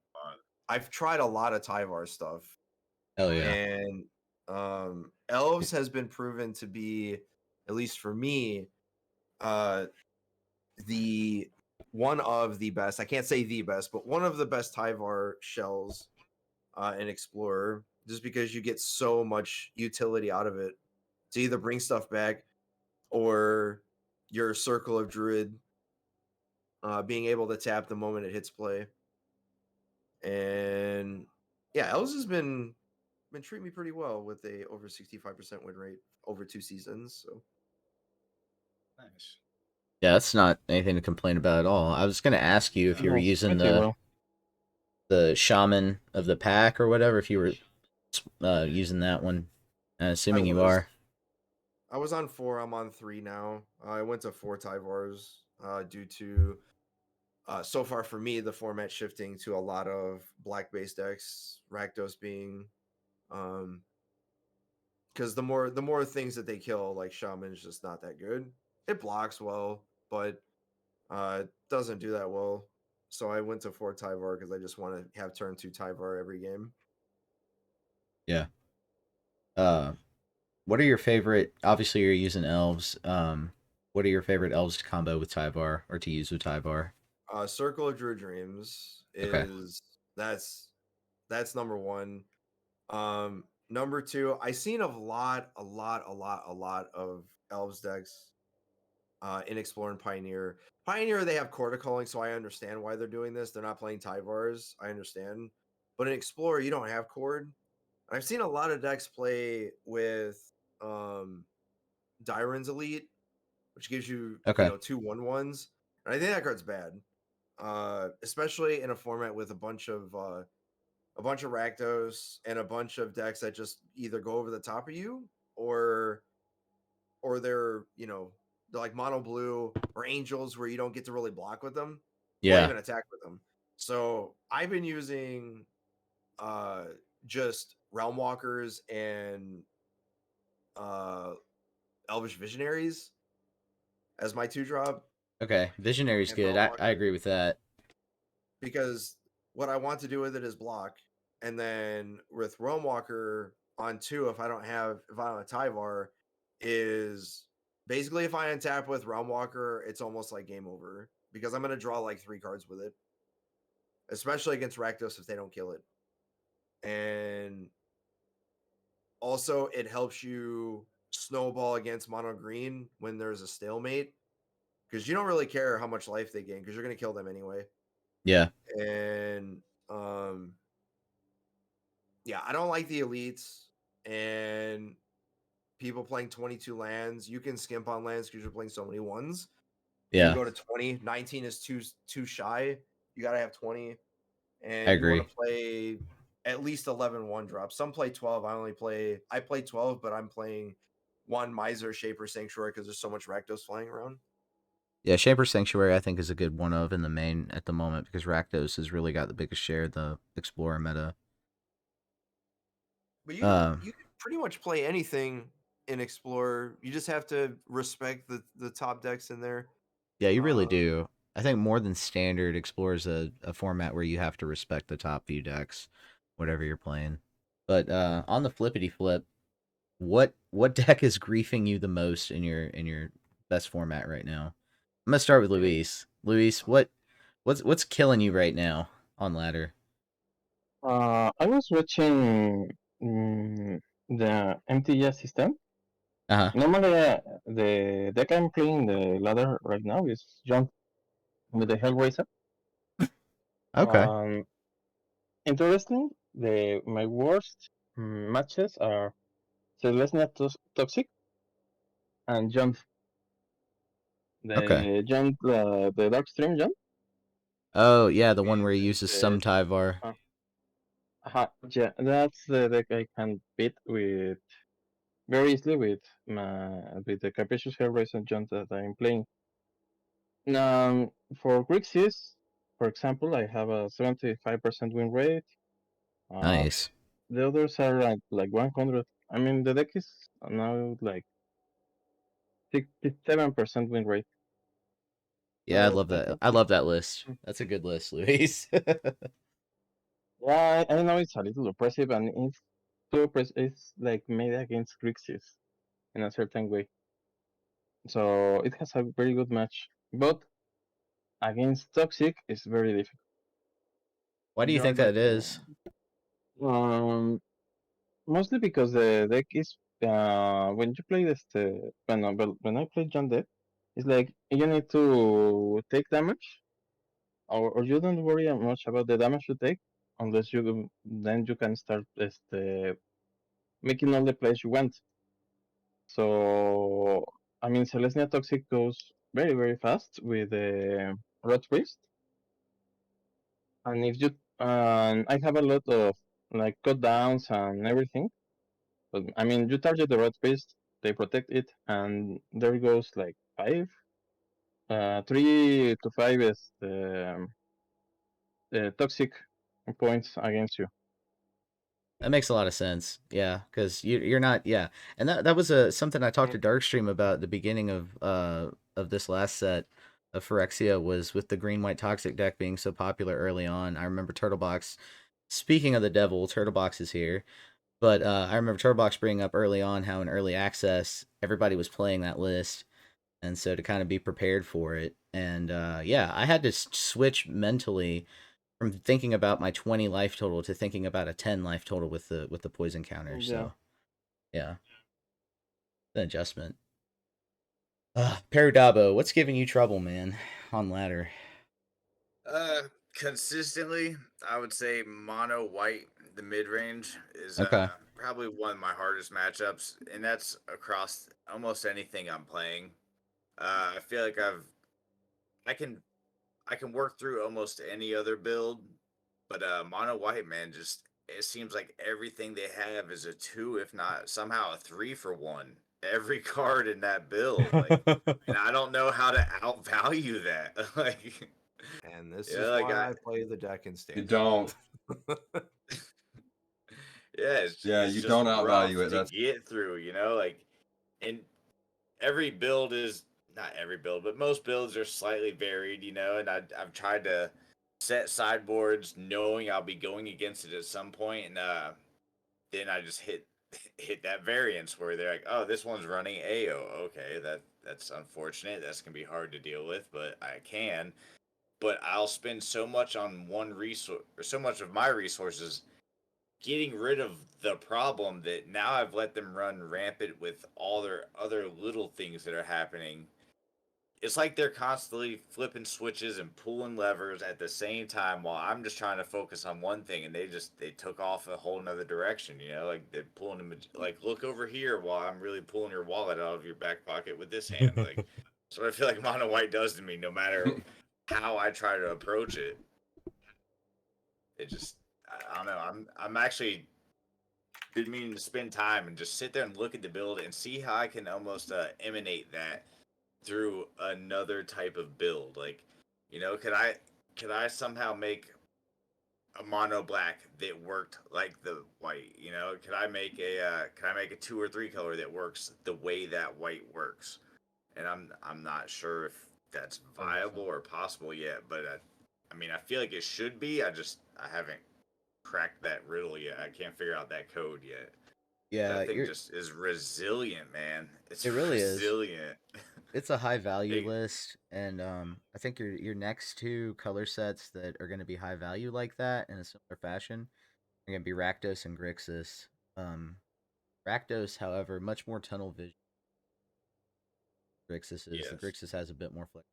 I've tried a lot of Tyvar stuff. Hell yeah. And Elves has been proven to be, at least for me, the one of the best. I can't say the best, but one of the best Tyvar shells in Explorer, just because you get so much utility out of it to either bring stuff back or your Circle of Druid being able to tap the moment it hits play. And yeah, Elves has been treating me pretty well with a over 65% win rate over 2 seasons. So nice. Yeah, that's not anything to complain about at all. I was going to ask you if you were using the the shaman of the pack or whatever. If you were using that one, assuming you are. I was on 4. I'm on 3 now. I went to 4 Tyvars due to so far for me the format shifting to a lot of black based decks, Rakdos being because the more things that they kill, like Shaman, is just not that good. It blocks well, but doesn't do that well. So I went to 4 Tyvar because I just want to have turn 2 Tyvar every game. Yeah. What are your favorite? Obviously, you're using elves. What are your favorite elves to combo with Tyvar or to use with Tyvar? Circle of Druid Dreams is that's number 1. Number 2, I seen a lot of elves decks in Explorer and Pioneer. Pioneer, they have Chord Calling, so I understand why they're doing this. They're not playing Tyvars. I understand. But in Explorer, you don't have Chord. I've seen a lot of decks play with Dyran's Elite, which gives you, Okay. 2 1/1s. And I think that card's bad. Especially in a format with a bunch of Rakdos and a bunch of decks that just either go over the top of you or they're like mono blue or angels where you don't get to really block with them or even attack with them. So I've been using just Realm Walkers and Elvish Visionaries as my 2-drop. Okay, Visionary's good. I agree with that. Because what I want to do with it is block. And then with Realm Walker on 2, if I don't have a Tyvar, is basically if I untap with Realm Walker, it's almost like game over. Because I'm going to draw like 3 cards with it. Especially against Rakdos if they don't kill it. And also it helps you snowball against mono green when there's a stalemate. Because you don't really care how much life they gain, because you're going to kill them anyway. Yeah. And yeah, I don't like the elites and people playing 22 lands. You can skimp on lands because you're playing so many ones. Yeah. You go to 20. 19 is too shy. You got to have 20. And I you agree. want to play at least 11 1-drops. Some play 12. I play 12, but I'm playing 1 Miser, Shaper, Sanctuary because there's so much Rakdos flying around. Yeah, Shaper Sanctuary I think is a good one of in the main at the moment because Rakdos has really got the biggest share of the Explorer meta. But you can pretty much play anything in Explorer. You just have to respect the top decks in there. Yeah, you really do. I think more than standard, Explorer is a format where you have to respect the top few decks, whatever you're playing. But on the flippity flip, what deck is griefing you the most in your best format right now? I'm gonna start with Luis. Luis, what's killing you right now on ladder? I was watching the MTG system. Normally, the deck I'm playing the ladder right now is Jump with the Hellraiser. Okay. Interesting. My worst matches are Celestia Toxic and Jump. The Jump, the Dark Stream Jump. Oh yeah, the one where he uses some Tyvar. Yeah, that's the deck I can beat with very easily with the Capricious Hellraiser Jump that I'm playing. For Grixis, for example, I have a 75% win rate. Nice. The others are like 100. I mean, the deck is now like 67% win rate. Yeah, I love that. I love that list. That's a good list, Luis. Yeah, I know it's a little oppressive, and it's too oppressive. It's like made against Grixis in a certain way. So it has a very good match, but against Toxic, it's very difficult. Why do you think that is? Mostly because the deck is when you play this when I play John Dead, it's like you need to take damage, or you don't worry much about the damage you take unless then you can start making all the plays you want. So I mean, Celestia Toxic goes very fast with the Rot Priest, and if you and I have a lot of like cut downs and everything. But I mean, you target the red space, they protect it, and there goes like 3 to 5 is the toxic points against you. That makes a lot of sense. Yeah, because you're not. Yeah, and that was something I talked to Darkstream about at the beginning of this last set of Phyrexia, was with the green white toxic deck being so popular early on. I remember Turtlebox. Speaking of the devil, Turtlebox is here. But I remember Turtlebox bringing up early on how in early access everybody was playing that list, and so to kind of be prepared for it. And yeah, I had to switch mentally from thinking about my 20 life total to thinking about a 10 life total with the poison counter. Yeah. So yeah, the adjustment. Peridabo, what's giving you trouble, man, on ladder? Consistently, I would say mono white, the mid range is Okay. probably one of my hardest matchups, and that's across almost anything I'm playing. I feel like I can work through almost any other build, but mono white, man, just it seems like everything they have is a 2, if not somehow a 3-for-1. Every card in that build, like, and I don't know how to outvalue that. Like, And this yeah, is like why I play the deck in You standard. don't. Yeah, Yeah, it's you just don't rough outvalue it. to That's get through, like, and every build is not every build, but most builds are slightly varied, and I've tried to set sideboards knowing I'll be going against it at some point, and then I just hit that variance where they're like, oh, this one's running AO. Okay, that's unfortunate. That's gonna be hard to deal with, but I can. But I'll spend so much on one resource, or so much of my resources getting rid of the problem, that now I've let them run rampant with all their other little things that are happening. It's like they're constantly flipping switches and pulling levers at the same time while I'm just trying to focus on one thing, and they took off a whole nother direction, like they're pulling them, like, look over here while I'm really pulling your wallet out of your back pocket with this hand. Like, that's what I feel like mono white does to me, no matter how I try to approach it. It just, I don't know. I'm actually been meaning to spend time and just sit there and look at the build and see how I can almost emanate that through another type of build. Like, could I somehow make a mono black that worked like the white? Could I make a 2 or 3 color that works the way that white works? And I'm not sure if that's viable or possible yet, but I mean, I feel like it should be. I haven't cracked that riddle yet. I can't figure out that code yet. Yeah, that thing just is resilient, man. It's it really resilient. It's a high value list, and I think your next two color sets that are going to be high value like that in a similar fashion are going to be Rakdos and Grixis. Rakdos, however, much more tunnel vision. Grixis is. Yes. The Grixis has a bit more flex.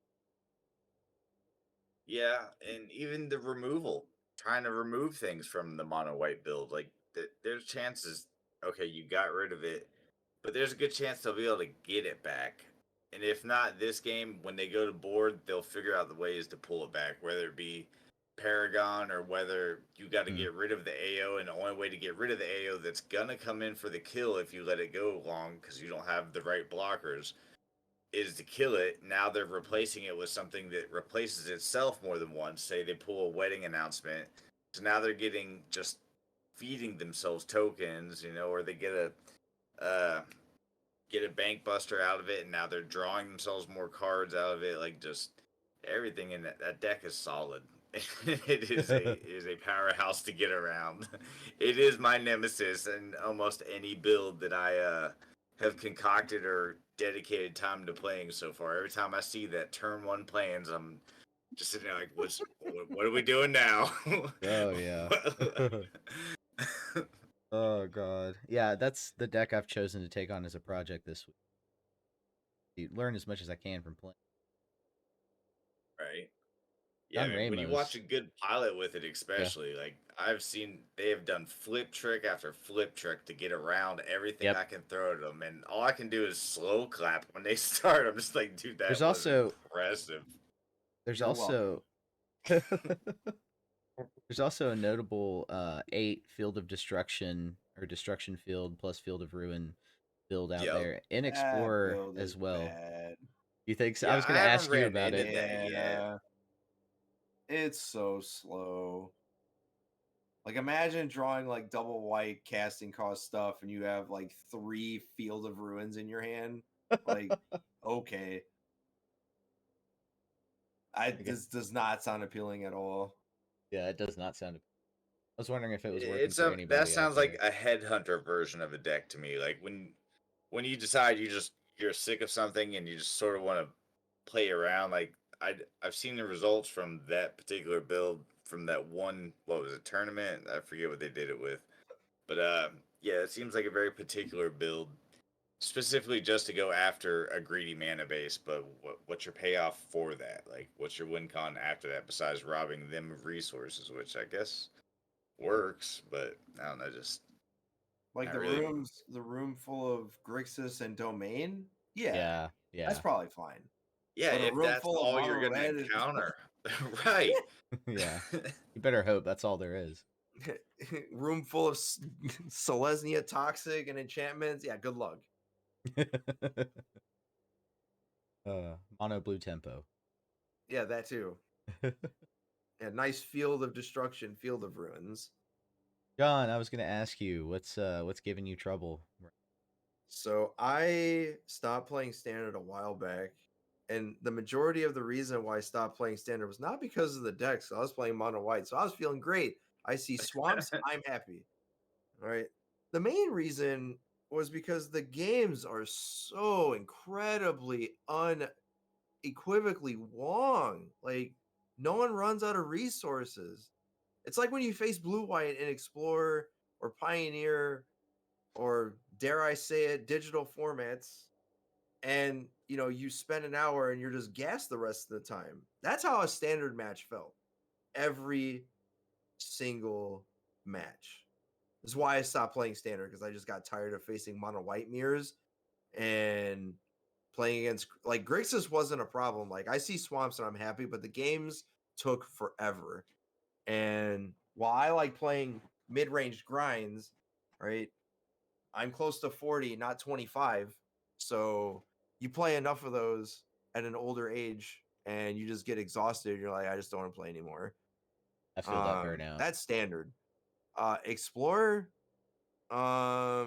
Yeah, and even the removal, trying to remove things from the mono white build, like there's chances. Okay, you got rid of it, but there's a good chance they'll be able to get it back. And if not this game, when they go to board, they'll figure out the ways to pull it back, whether it be Paragon or whether you got to get rid of the AO. And the only way to get rid of the AO that's gonna come in for the kill if you let it go long because you don't have the right blockers is to kill it. Now they're replacing it with something that replaces itself more than once. Say they pull a wedding announcement, so now they're getting just feeding themselves tokens, or they get a bank buster out of it, and now they're drawing themselves more cards out of it. Like, just everything in that deck is solid. It is a powerhouse to get around. It is my nemesis in almost any build that I have concocted or dedicated time to playing so far. Every time I see that turn 1 plans, I'm just sitting there like, what are we doing now? Oh yeah. Oh god. Yeah, that's the deck I've chosen to take on as a project this week. You learn as much as I can from playing. Right. Yeah, I mean, when you watch a good pilot with it, especially, like, I've seen they have done flip trick after flip trick to get around everything I can throw at them, and all I can do is slow clap when they start. I'm just like, dude, that was impressive. There's You're also There's also a notable 8 Field of Destruction or Destruction Field plus Field of Ruin build out Yep. there in That Explorer build as is well. bad. You think so? I Yeah, was I going to haven't ask you ran about into it. that yet. Yeah. It's so slow. Like imagine drawing like double white casting cost stuff and you have like 3 Field of Ruins in your hand. Like, okay. This does not sound appealing at all. Yeah, it does not sound. I was wondering if it was working It's for a anybody. that sounds out like there. a headhunter version of a deck to me. Like when you decide you're sick of something and you just sort of want to play around. Like I've seen the results from that particular build from that one, what was it, tournament? I forget what they did it with, but yeah, it seems like a very particular build, specifically just to go after a greedy mana base. But what's your payoff for that? Like what's your win con after that besides robbing them of resources, which I guess works, but I don't know, just Like not the really. room full of Grixis and Domain? Yeah. Yeah. That's probably fine. Yeah, But a if room that's full of all you're mono gonna red is encounter, right? Yeah. You better hope that's all there is. room full of Selesnya toxic and enchantments. Yeah, good luck. Mono blue tempo. Yeah, that too. Yeah, nice Field of Destruction, Field of Ruins. John, I was gonna ask you what's giving you trouble. So I stopped playing Standard a while back, and the majority of the reason why I stopped playing Standard was not because of the decks. I was playing Mono White, so I was feeling great. I see swamps, I'm happy. All right. The main reason was because the games are so incredibly unequivocally long. Like no one runs out of resources. It's like when you face Blue White and Explore or Pioneer or dare I say it, digital formats, and you spend an hour and you're just gassed the rest of the time. That's how a standard match felt. Every single match. This is why I stopped playing standard, because I just got tired of facing mono white mirrors and playing against like Grixis wasn't a problem. Like I see swamps and I'm happy, but the games took forever. And while I like playing mid-range grinds, right? I'm close to 40, not 25. So you play enough of those at an older age and you just get exhausted. You're like, I just don't want to play anymore. I feel that burnout. That's standard. Explorer, I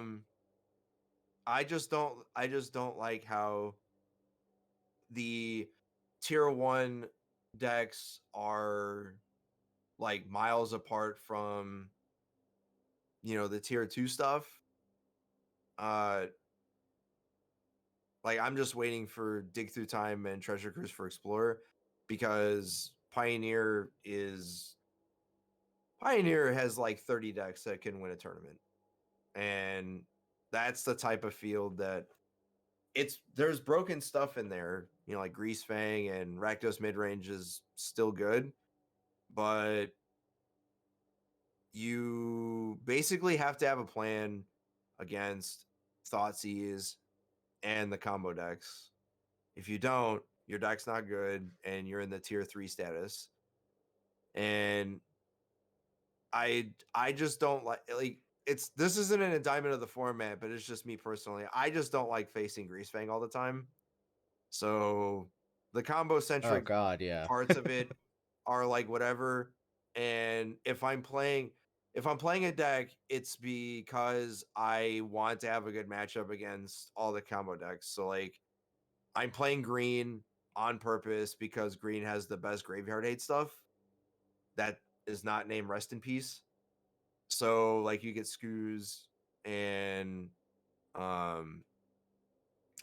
just don't like how the tier 1 decks are like miles apart from the tier 2 stuff. Like I'm just waiting for Dig Through Time and Treasure Cruise for Explorer, because Pioneer has like 30 decks that can win a tournament. And that's the type of field that there's broken stuff in there, like Grease Fang and Rakdos midrange is still good, but you basically have to have a plan against Thoughtseize and the combo decks. If you don't, your deck's not good and you're in the tier 3 status. And I just don't like this isn't an indictment of the format, but it's just me personally. I just don't like facing Greasefang all the time. So the combo centric parts of it are like whatever. And if I'm playing a deck, it's because I want to have a good matchup against all the combo decks. So like I'm playing green on purpose because green has the best graveyard hate stuff that is not named Rest in Peace. So like you get Scoos and then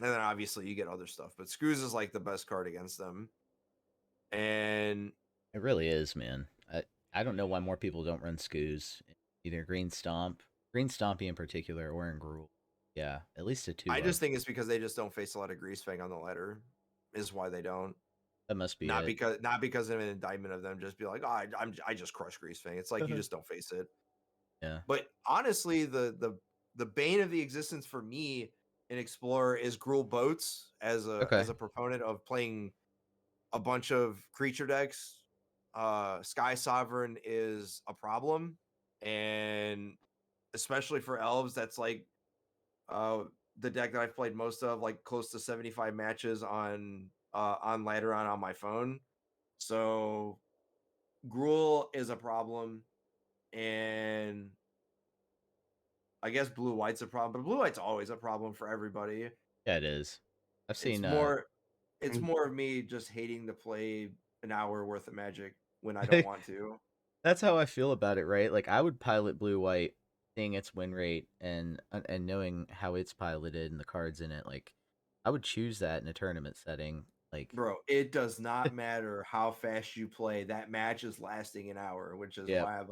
obviously you get other stuff, but Scoos is like the best card against them. And it really is, man. I don't know why more people don't run Scoos. Either Green Stompy in particular, or in Gruul. Yeah, at least a 2. I just think it's because they just don't face a lot of Greasefang on the ladder, is why they don't. That must be not it. because of an indictment of them. Just be like, oh, I just crush Greasefang. It's like you just don't face it. Yeah. But honestly, the bane of the existence for me in Explorer is Gruul Boats as a proponent of playing a bunch of creature decks Sky Sovereign is a problem, and especially for elves, that's like the deck that I've played most of, like close to 75 matches on Ladderon on my phone. So Gruul is a problem, and I guess blue white's a problem, but blue white's always a problem for everybody. Yeah, it is. I've seen it's more of me just hating to play an hour worth of Magic when I don't want to. That's how I feel about it, right? Like I would pilot blue white, seeing its win rate and knowing how it's piloted and the cards in it. Like I would choose that in a tournament setting. Like, bro, it does not matter how fast you play. That match is lasting an hour, which is why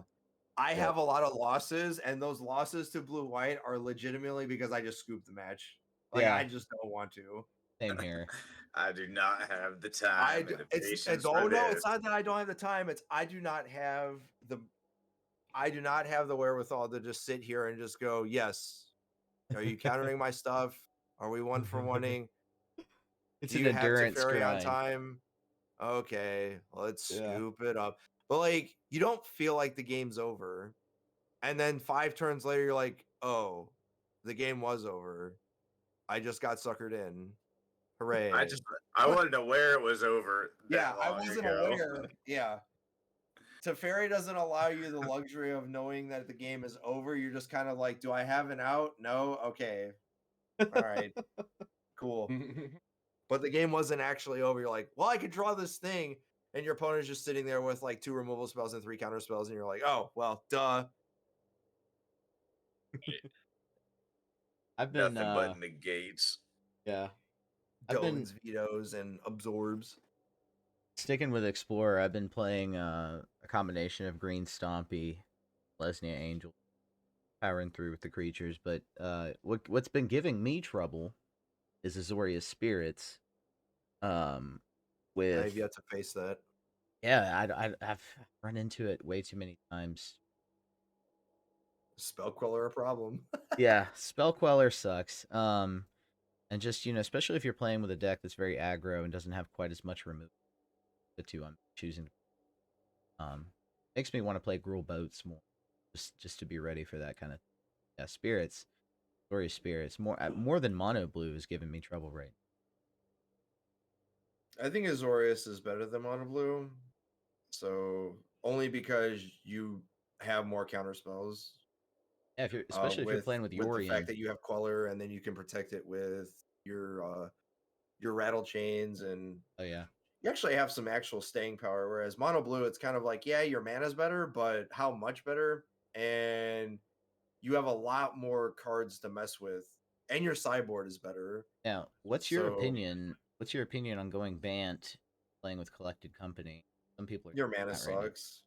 I have a lot of losses, and those losses to blue white are legitimately because I just scooped the match. Like I just don't want to. Same here. I do not have the time and the patience for this. No, it's not that I don't have the time. It's I do not have the wherewithal to just sit here and just go, yes. Are you countering my stuff? Are we one for one-ing? It's Do an you have endurance Teferi on grind. time? Okay, let's scoop it up. But like, you don't feel like the game's over. And then 5 turns later, you're like, oh, the game was over. I just got suckered in. Hooray. I wasn't aware it was over. I wasn't aware. Yeah. Teferi doesn't allow you the luxury of knowing that the game is over. You're just kind of like, do I have an out? No? Okay. All right. Cool. But the game wasn't actually over. You're like, well, I could draw this thing. And your opponent's just sitting there with like 2 removal spells and 3 counter spells. And you're like, oh, well, duh. I've been nothing but negates. Yeah. Dones, vetoes, and absorbs. Sticking with Explorer, I've been playing a combination of Green Stompy, Lesnia Angel, powering through with the creatures. But what's been giving me trouble is Azorius Spirits. With I've yet to face that. Yeah, I've run into it way too many times. Spell Queller a problem. Yeah, Spell Queller sucks. And just, especially if you're playing with a deck that's very aggro and doesn't have quite as much removal. The two I'm choosing. Makes me want to play Gruul Boats more, just to be ready for that kind of Spirits. Glorious Spirits more than Mono Blue is giving me trouble right now. I think Azorius is better than Mono Blue, so only because you have more counter spells. Yeah, especially if you're playing with Yorion. The fact that you have Queller, and then you can protect it with your Rattle Chains, and you actually have some actual staying power. Whereas Mono Blue, it's kind of like, yeah, your mana's better, but how much better? And you have a lot more cards to mess with, and your sideboard is better. Now, what's your opinion? What's your opinion on going Bant, playing with Collected Company? Some people are your mana sucks.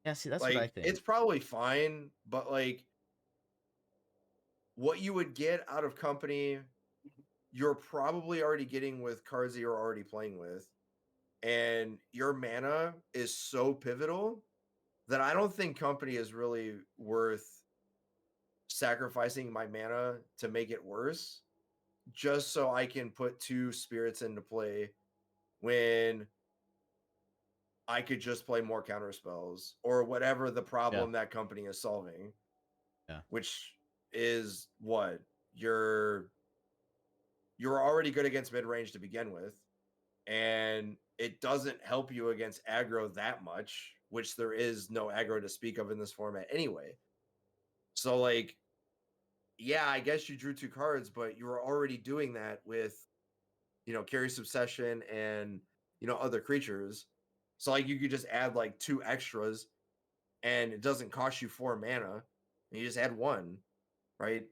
Yeah, see, that's what I think. It's probably fine, but like, what you would get out of Company, you're probably already getting with cards that you're already playing with. And your mana is so pivotal that I don't think Company is really worth sacrificing my mana to make it worse, just so I can put 2 spirits into play when I could just play more counter spells or whatever the problem that Company is solving. Yeah. Which is what? You're already good against mid-range to begin with, and it doesn't help you against aggro that much, which there is no aggro to speak of in this format anyway. So like, yeah, I guess you drew 2 cards, but you were already doing that with, Curious Obsession and, other creatures. So like, you could just add like 2 extras, and it doesn't cost you 4 mana, and you just add 1, right?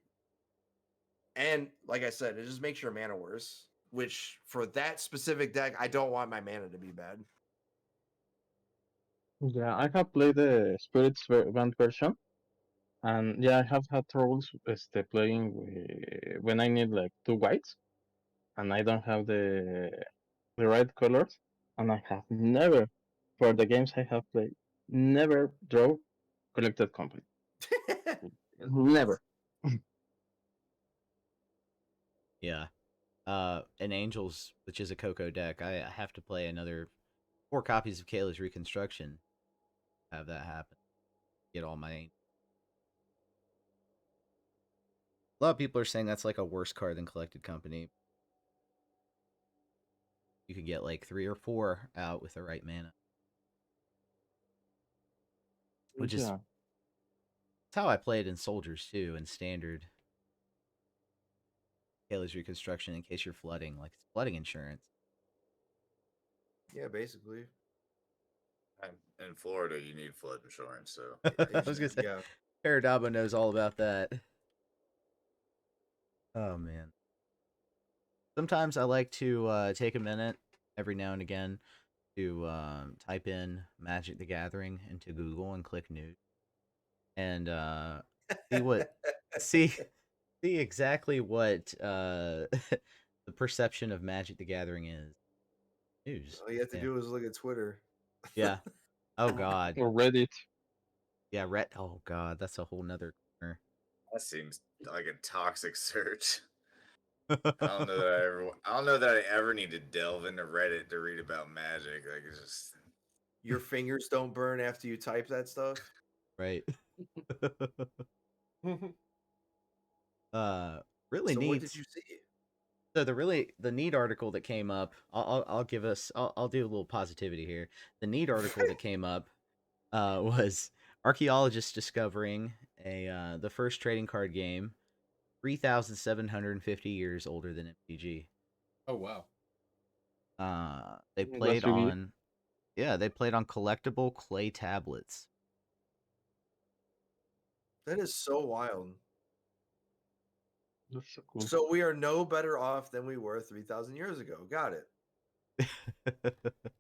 And like I said, it just makes your mana worse, which for that specific deck, I don't want my mana to be bad. Yeah, I have played the Spirits Band version, and yeah, I have had troubles playing when I need like 2 whites, and I don't have the right colors, and I have never, for the games I have played, never draw Collected Company. Never. Yeah. In Angels, which is a Coco deck, I have to play another 4 copies of Kayla's Reconstruction. Have that happen. Get all my. A lot of people are saying that's like a worse card than Collected Company. You could get like 3 or 4 out with the right mana. Which is that's how I played in Soldiers too, in Standard. Kayla's Reconstruction in case you're flooding, like it's flooding insurance. Yeah, basically. In Florida, you need flood insurance, so I was gonna say, yeah. Paradabo knows all about that. Oh man. Sometimes I like to take a minute every now and again to type in Magic the Gathering into Google and click news and see what see exactly what the perception of Magic the Gathering is. News. All you have to do is look at Twitter. Yeah. Oh God. Or Reddit. Yeah, oh God, that's a whole nother corner. that seems like a toxic search. I don't know that I ever need to delve into Reddit to read about Magic. Like it's just Your fingers don't burn after you type that stuff. Right. Really so neat. What did you see? So the neat article that came up, I'll do a little positivity here. The neat article that came up was archaeologists discovering the first trading card game 3,750 years older than MTG. Oh wow. They played on collectible clay tablets. That is so wild. That's so cool. So we are no better off than we were 3,000 years ago. Got it.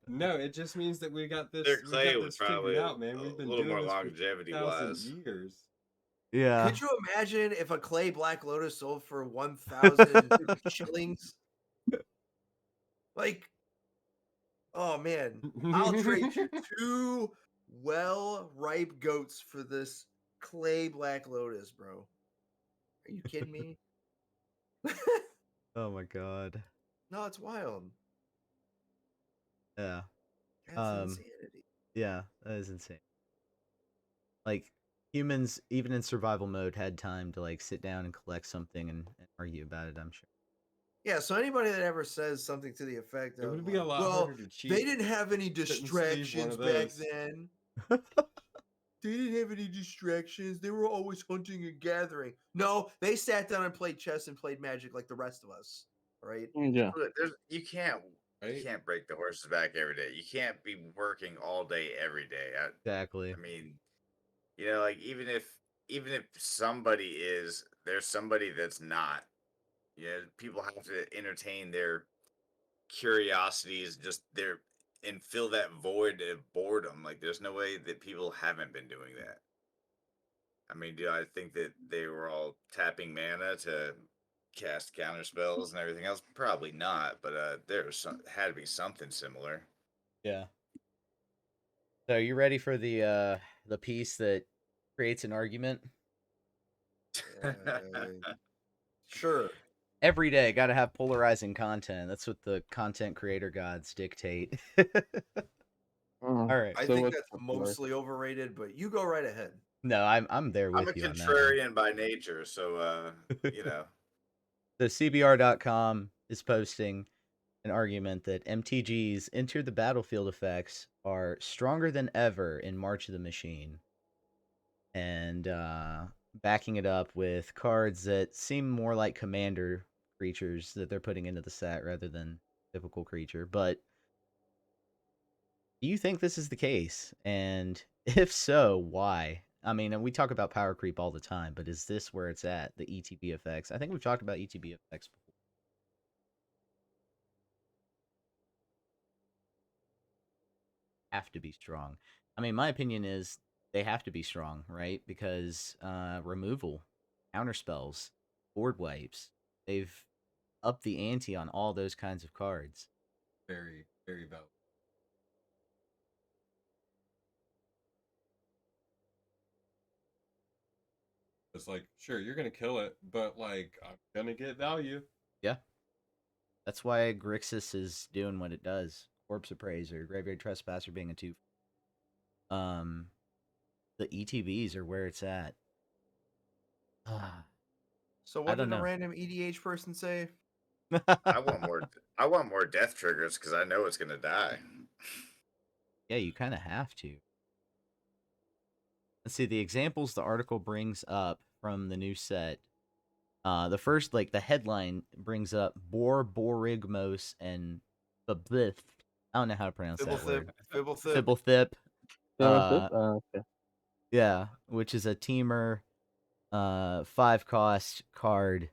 No, it just means that we got this. their clay was figured probably out, man. We've been a little doing more this longevity for 1,000 wise. years. Yeah. Could you imagine if a clay Black Lotus sold for 1,000 shillings? Like, oh man, I'll trade you 2 well-ripe goats for this clay Black Lotus, bro. Are you kidding me? Oh my God. No, it's wild. Yeah. That's insanity. Yeah, that is insane. Like humans, even in survival mode, had time to like sit down and collect something and argue about it. I'm sure. Yeah, so anybody that ever says something to the effect of, It would be a lot well, harder to cheat. they didn't have any Couldn't sleeve one distractions of back those. then. They didn't have any distractions. They were always hunting and gathering. No, they sat down and played chess and played Magic like the rest of us, right? Yeah. Look, you can't break the horse's back every day. You can't be working all day every day. Exactly. I mean, like even if there's somebody that's not. People have to entertain their curiosities, and fill that void of boredom. Like, there's no way that people haven't been doing that. I mean, do I think that they were all tapping mana to cast counter spells and everything else? Probably not, but had to be something similar. Yeah. So, you ready for the piece that creates an argument? Sure. Every day, got to have polarizing content. That's what the content creator gods dictate. All right. I think that's mostly overrated, but you go right ahead. No, I'm there with you. I'm a contrarian by nature, so The CBR.com is posting an argument that MTG's Enter the Battlefield effects are stronger than ever in March of the Machine. And backing it up with cards that seem more like commander creatures that they're putting into the set rather than typical creature. But do you think this is the case? And if so, why? I mean, we talk about power creep all the time, but is this where it's at, the ETB effects? I think we've talked about ETB effects before. Have to be strong. I mean, my opinion is they have to be strong, right? Because removal, counter spells, board wipes, they've upped the ante on all those kinds of cards. Very, very valid. It's like, sure, you're gonna kill it, but like, I'm gonna get value. Yeah. That's why Grixis is doing what it does. Corpse Appraiser, Graveyard Trespasser being a 2. The ETBs are where it's at. So I what don't did a know. random EDH person say? I want more death triggers because I know it's gonna die. Yeah, you kind of have to. Let's see the examples the article brings up from the new set. The first, like the headline brings up Borigmos and Bablith. I don't know how to pronounce that word. Fibblethip. Fibblethip. Okay. Yeah, which is a teamer 5-cost card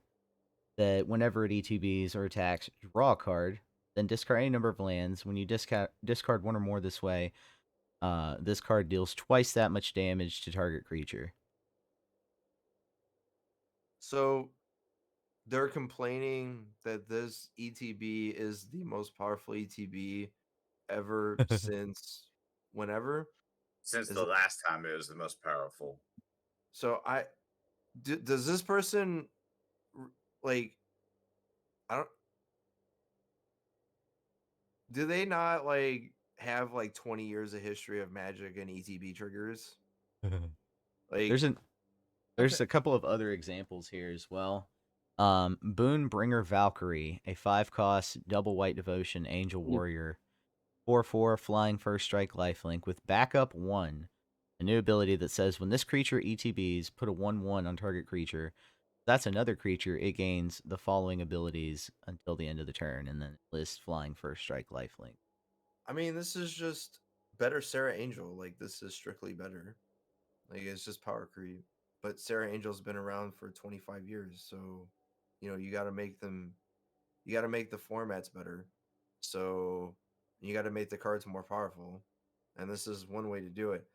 that whenever it ETBs or attacks, draw a card, then discard any number of lands. When you discard one or more this way, this card deals twice that much damage to target creature. So they're complaining that this ETB is the most powerful ETB ever since whenever. Since Is the it- last time it was the most powerful. So does this person like I don't do they not like have like 20 years of history of Magic and ETB triggers? Like There's a couple of other examples here as well. Boonbringer Valkyrie, a 5-cost double white devotion angel warrior, 4/4 flying first strike lifelink with backup 1. A new ability that says when this creature ETBs, put a 1/1 on target creature. That's another creature. It gains the following abilities until the end of the turn, and then it lists flying first strike lifelink. I mean, this is just better Sarah Angel. Like this is strictly better. Like it's just power creep. But Sarah Angel's been around for 25 years, so you got to make the formats better. So you got to make the cards more powerful. And this is one way to do it.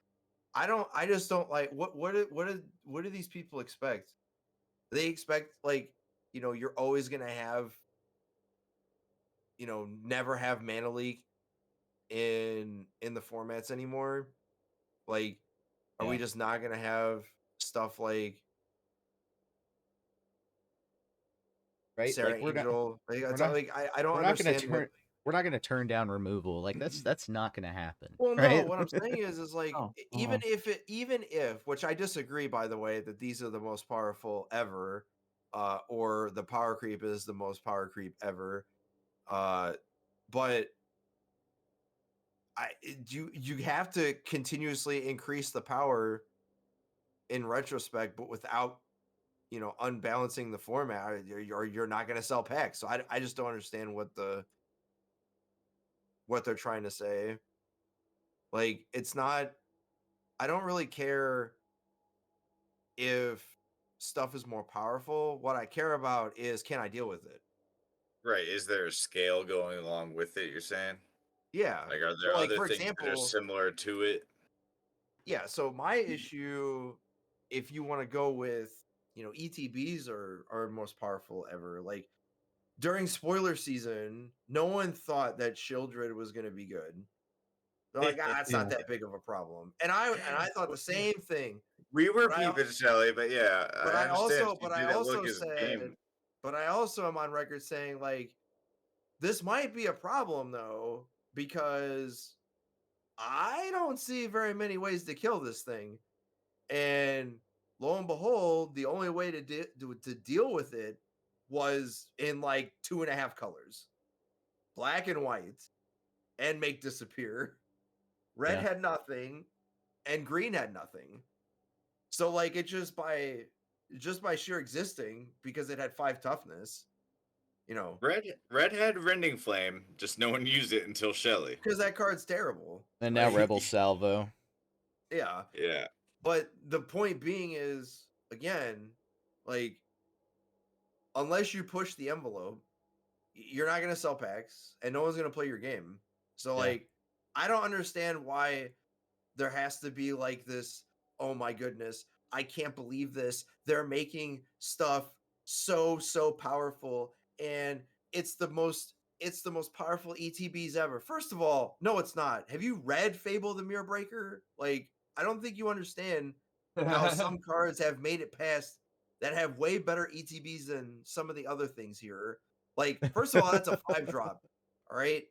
I just don't like what do these people expect? They expect like, you're always going to have never have mana leak in the formats anymore. Like are we just not going to have stuff like Right? Sarah Like we're not Angel? Like, we're it's not like I don't we're not gonna understand turn we're not gonna turn down removal. Like that's not gonna happen. Well, no, right? what I'm saying is like Oh, even if, which I disagree by the way, that these are the most powerful ever, or the power creep is the most power creep ever, but you have to continuously increase the power in retrospect, but without unbalancing the format, or you're not going to sell packs. So I just don't understand what they're trying to say. Like it's not. I don't really care if stuff is more powerful. What I care about is can I deal with it? Right. Is there a scale going along with it, you're saying? Yeah. Like, are So, there like, other for things that are example, similar to it? yeah. So my issue, if you want to go with, ETBs are most powerful ever. Like during spoiler season, no one thought that Shieldred was going to be good. They're like, it's not that big of a problem. And I thought the same thing. We were But I- peeping, Shelly, but yeah, But I I understand. also, She but I didn't look also as said, game. but I also am on record saying like, this might be a problem though, because I don't see very many ways to kill this thing. And lo and behold, the only way to deal with it was in like 2.5 colors, black and white, and make disappear. Red had nothing, and green had nothing. So like it just by sheer existing, because it had 5 toughness, Red had Rending Flame, just no one used it until Shelly. because that card's terrible. And now Like, Rebel Salvo. Yeah. Yeah. But the point being is, again, like, unless you push the envelope, you're not going to sell packs and no one's going to play your game. So, like, I don't understand why there has to be like this, oh my goodness, I can't believe this. They're making stuff so powerful, and it's the most powerful ETBs ever. First of all, no, it's not. Have you read Fable the Mirror Breaker? Like, I don't think you understand how some cards have made it past that have way better ETBs than some of the other things here. Like, first of all, that's a 5-drop. All right.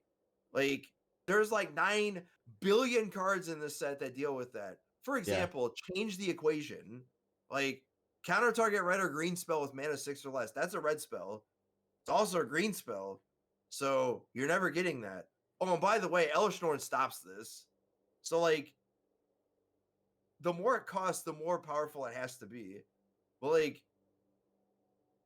Like, There's like 9 billion cards in this set that deal with that. For example, change the equation. Like counter target red or green spell with mana 6 or less. That's a red spell. It's also a green spell. So you're never getting that. Oh, and by the way, Elish Norn stops this. So like the more it costs, the more powerful it has to be. But like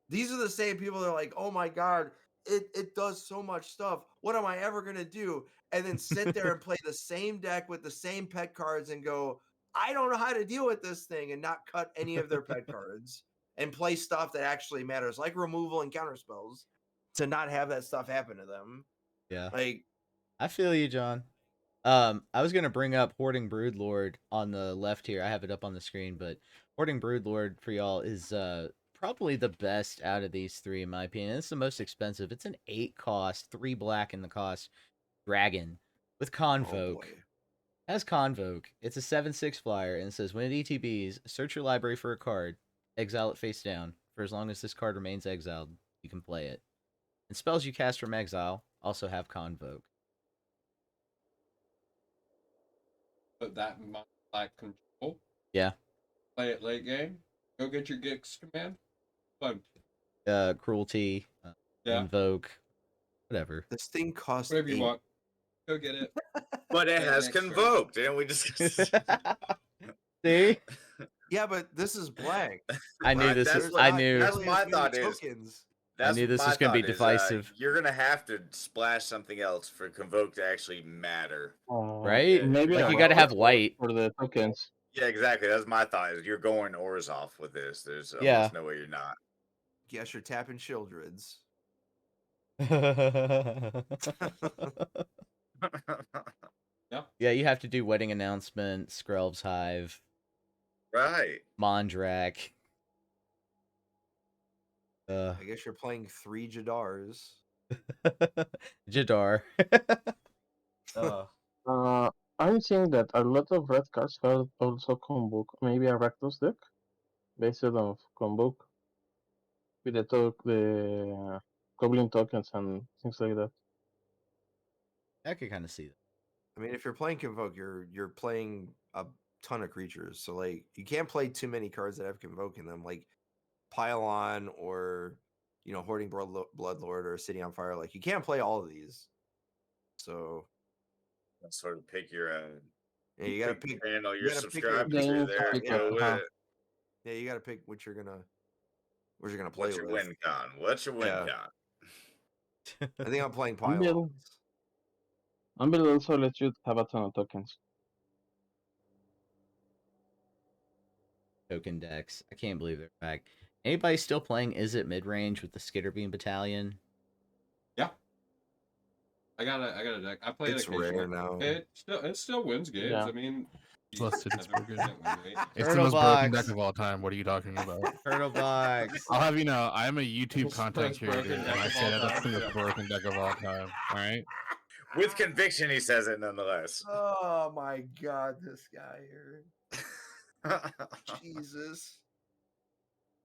these are the same people that are like, oh my god, it does so much stuff. What am I ever gonna do? And then sit there and play the same deck with the same pet cards and go, I don't know how to deal with this thing, and not cut any of their pet cards and play stuff that actually matters, like removal and counter spells, to not have that stuff happen to them. Yeah. Like, I feel you, John. I was gonna bring up Hoarding Broodlord on the left here. I have it up on the screen, but Hoarding Broodlord for y'all is probably the best out of these three, in my opinion. It's the most expensive. It's an 8 cost, 3 black in the cost dragon with Convoke. Has Convoke. It's a 7/6 flyer, and it says when it ETBs, search your library for a card, exile it face down. For as long as this card remains exiled, you can play it. And spells you cast from exile also have Convoke. But that black control. Yeah. Play it late game. Go get your Gix command. Fun. Cruelty, Invoke, whatever. This thing costs whatever you want. Go get it. But it has Convoked, didn't we just See? Yeah, but this is black. I knew this was. I knew. That's my thought. I knew this was going to be divisive. You're going to have to splash something else for Convoke to actually matter. Right? Maybe like you got to have white for the tokens. Yeah, exactly. That's my thought. Is you're going Orzhov with this. There's almost no way you're not. Guess you're tapping Shieldreds. Yeah, you have to do Wedding Announcement, Skrelv's Hive. Right. Mondrak. I guess you're playing 3 Jadars. Jadar. I'm seeing that a lot of red cards have also Convoke. Maybe a Rakdos deck based on Convoke with the Goblin tokens and things like that. I could kind of see that. I mean, if you're playing Convoke, you're playing a ton of creatures. So like you can't play too many cards that have Convoke in them, like Pylon or Hoarding Bloodlord or City on Fire. Like you can't play all of these. So sort of pick your yeah, you gotta pick channel you're subscribed to. There, go with it. Yeah, you gotta pick what you're gonna play. What's your win con? What's your win con? I think I'm playing Pylons. Unbuild also lets you have a ton of tokens. Token decks. I can't believe they're back. Anybody still playing Is It Midrange with the Skitterbeam Battalion? Yeah. I got a deck. I play it occasionally. Rare now. It still wins games. Yeah. I mean, Plus it's never good. It's the most broken deck of all time. What are you talking about? Turtle Box. I'll have you know, I'm a YouTube Most content creator, broken and deck I of say all that that's time. the most broken deck of all time. All right. With conviction, he says it nonetheless. Oh my god, this guy here. Jesus.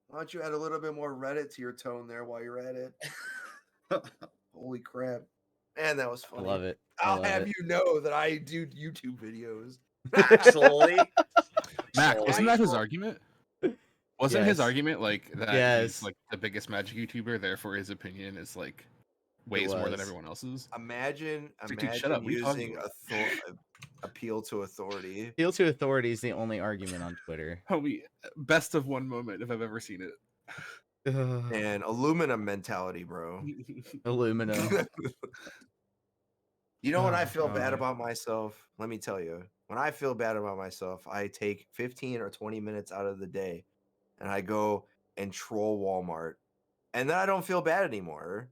Why don't you add a little bit more Reddit to your tone there while you're at it? Holy crap. Man, that was funny. I love it. I'll have you know that I do YouTube videos. Actually. Mac, wasn't that his argument? Wasn't his Yes. argument like that Yes. he's like the biggest Magic YouTuber, therefore his opinion is like weighs more than everyone else's? Imagine like, dude, shut up. What are you talking using about? appeal to authority. Appeal to authority is the only argument on Twitter. Oh, best of one moment if I've ever seen it. And aluminum mentality, bro. Aluminum. You know when I feel God. bad about myself? Let me tell you. When I feel bad about myself, I take 15 or 20 minutes out of the day and I go and troll Walmart. And then I don't feel bad anymore.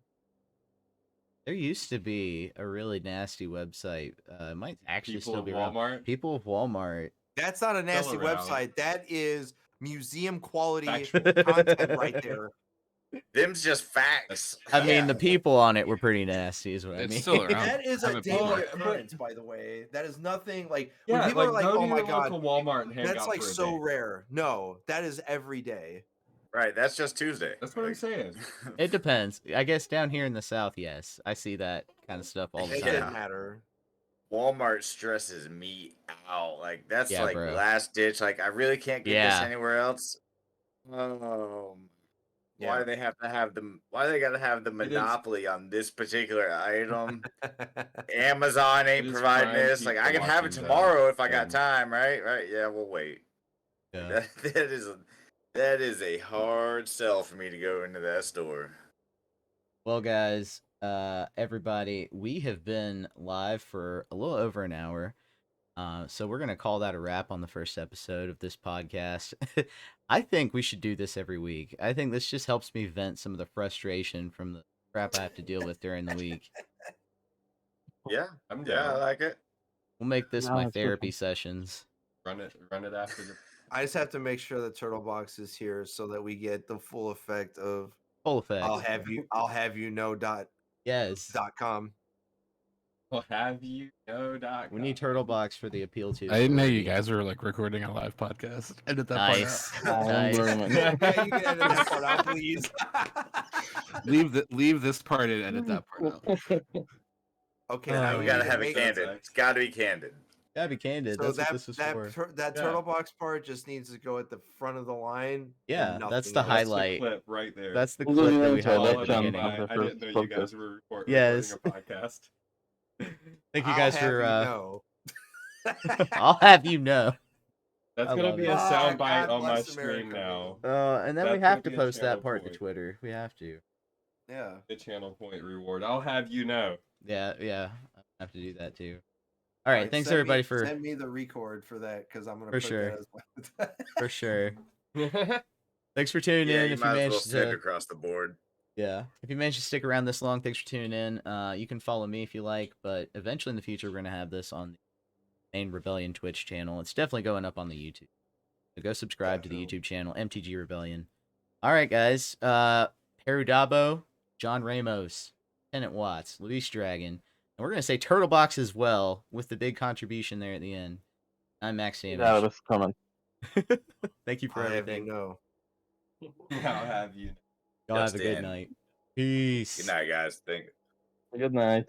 There used to be a really nasty website. It might actually People still of be Walmart. around. People of Walmart. That's not a nasty around. website. That is museum quality Factual. content right there. Them's just facts. I mean, Yeah. the people on it were pretty nasty, is what I It's mean. still around. That is a Haven't daily bought it. occurrence, by the way. That is nothing like Yeah, when people are like, go "Oh to my your god, local Walmart and hang that's out like for a so day. rare." No, that is every day. Right, that's just Tuesday. That's what I'm saying. It depends. I guess down here in the South, yes, I see that kind of stuff all the It time. doesn't matter. Walmart stresses me out. Like that's Yeah, like bro. last ditch. Like I really can't get this Yeah. anywhere else. Why Yeah. do they have to have the? Why do they got to have the It is- monopoly on this particular item? Amazon It ain't is providing prime this. Like I people can have it watching tomorrow if I got and- time. Right. Yeah. We'll wait. Yeah. That is a hard sell for me to go into that store. Well, guys, everybody, we have been live for a little over an hour. So we're going to call that a wrap on the first episode of this podcast. I think we should do this every week. I think this just helps me vent some of the frustration from the crap I have to deal with during the week. Yeah. I'm Yeah. down. I like it. We'll make this No, my it's good therapy fun. sessions. Run it after the. I just have to make sure the turtle box is here so that we get the full effect of Full effect. I'll have you know Yes. .com. Well, have you know. We need Turtle Box for the appeal to. I didn't know you authority. guys were like recording a live podcast. Edit that Nice. part out. Nice. Yeah, you can edit that part out, please. leave this part and edit that part out. Okay, Oh, now We we gotta need to have it make- candid. It's got to be candid. Gotta be candid. So That's what this was for. that Yeah. turtle box part just needs to go at the front of the line. and Yeah, that's nothing the else. That's the highlight. clip right there. That's the We'll do clip the that we intro, have at let's the jump beginning. on. I didn't know you guys were Yes. recording a podcast. Thank you I'll guys have for. you know. I'll have you know. That's I gonna love be it. a Ah, soundbite God on my bless stream America, now. And then we That's have gonna to be a post that channel part to point. Twitter. We have to. Yeah. The channel point reward. I'll have you know. Yeah. I have to do that too. All right. Thanks send me- everybody for send me the record for that because I'm gonna For put sure. that as for sure. Thanks for tuning Yeah, in. you If you might as well managed send to, across the board. yeah, if you managed to stick around this long, thanks for tuning in. You can follow me if you like, but eventually in the future we're gonna have this on the main Rebellion Twitch channel. It's definitely going up on the YouTube. So go subscribe to the Definitely. YouTube channel, MTG Rebellion. All right, guys. Peru Dabo, John Ramos, Tenant Watts, Luis Dragon, and we're gonna say Turtle Box as well with the big contribution there at the end. I'm Max Yeah, Damage. that's common. Thank you for I have you everything. know. I'll have you know. Y'all have a good Justin. night. Peace. Good night, guys. Thank Good night.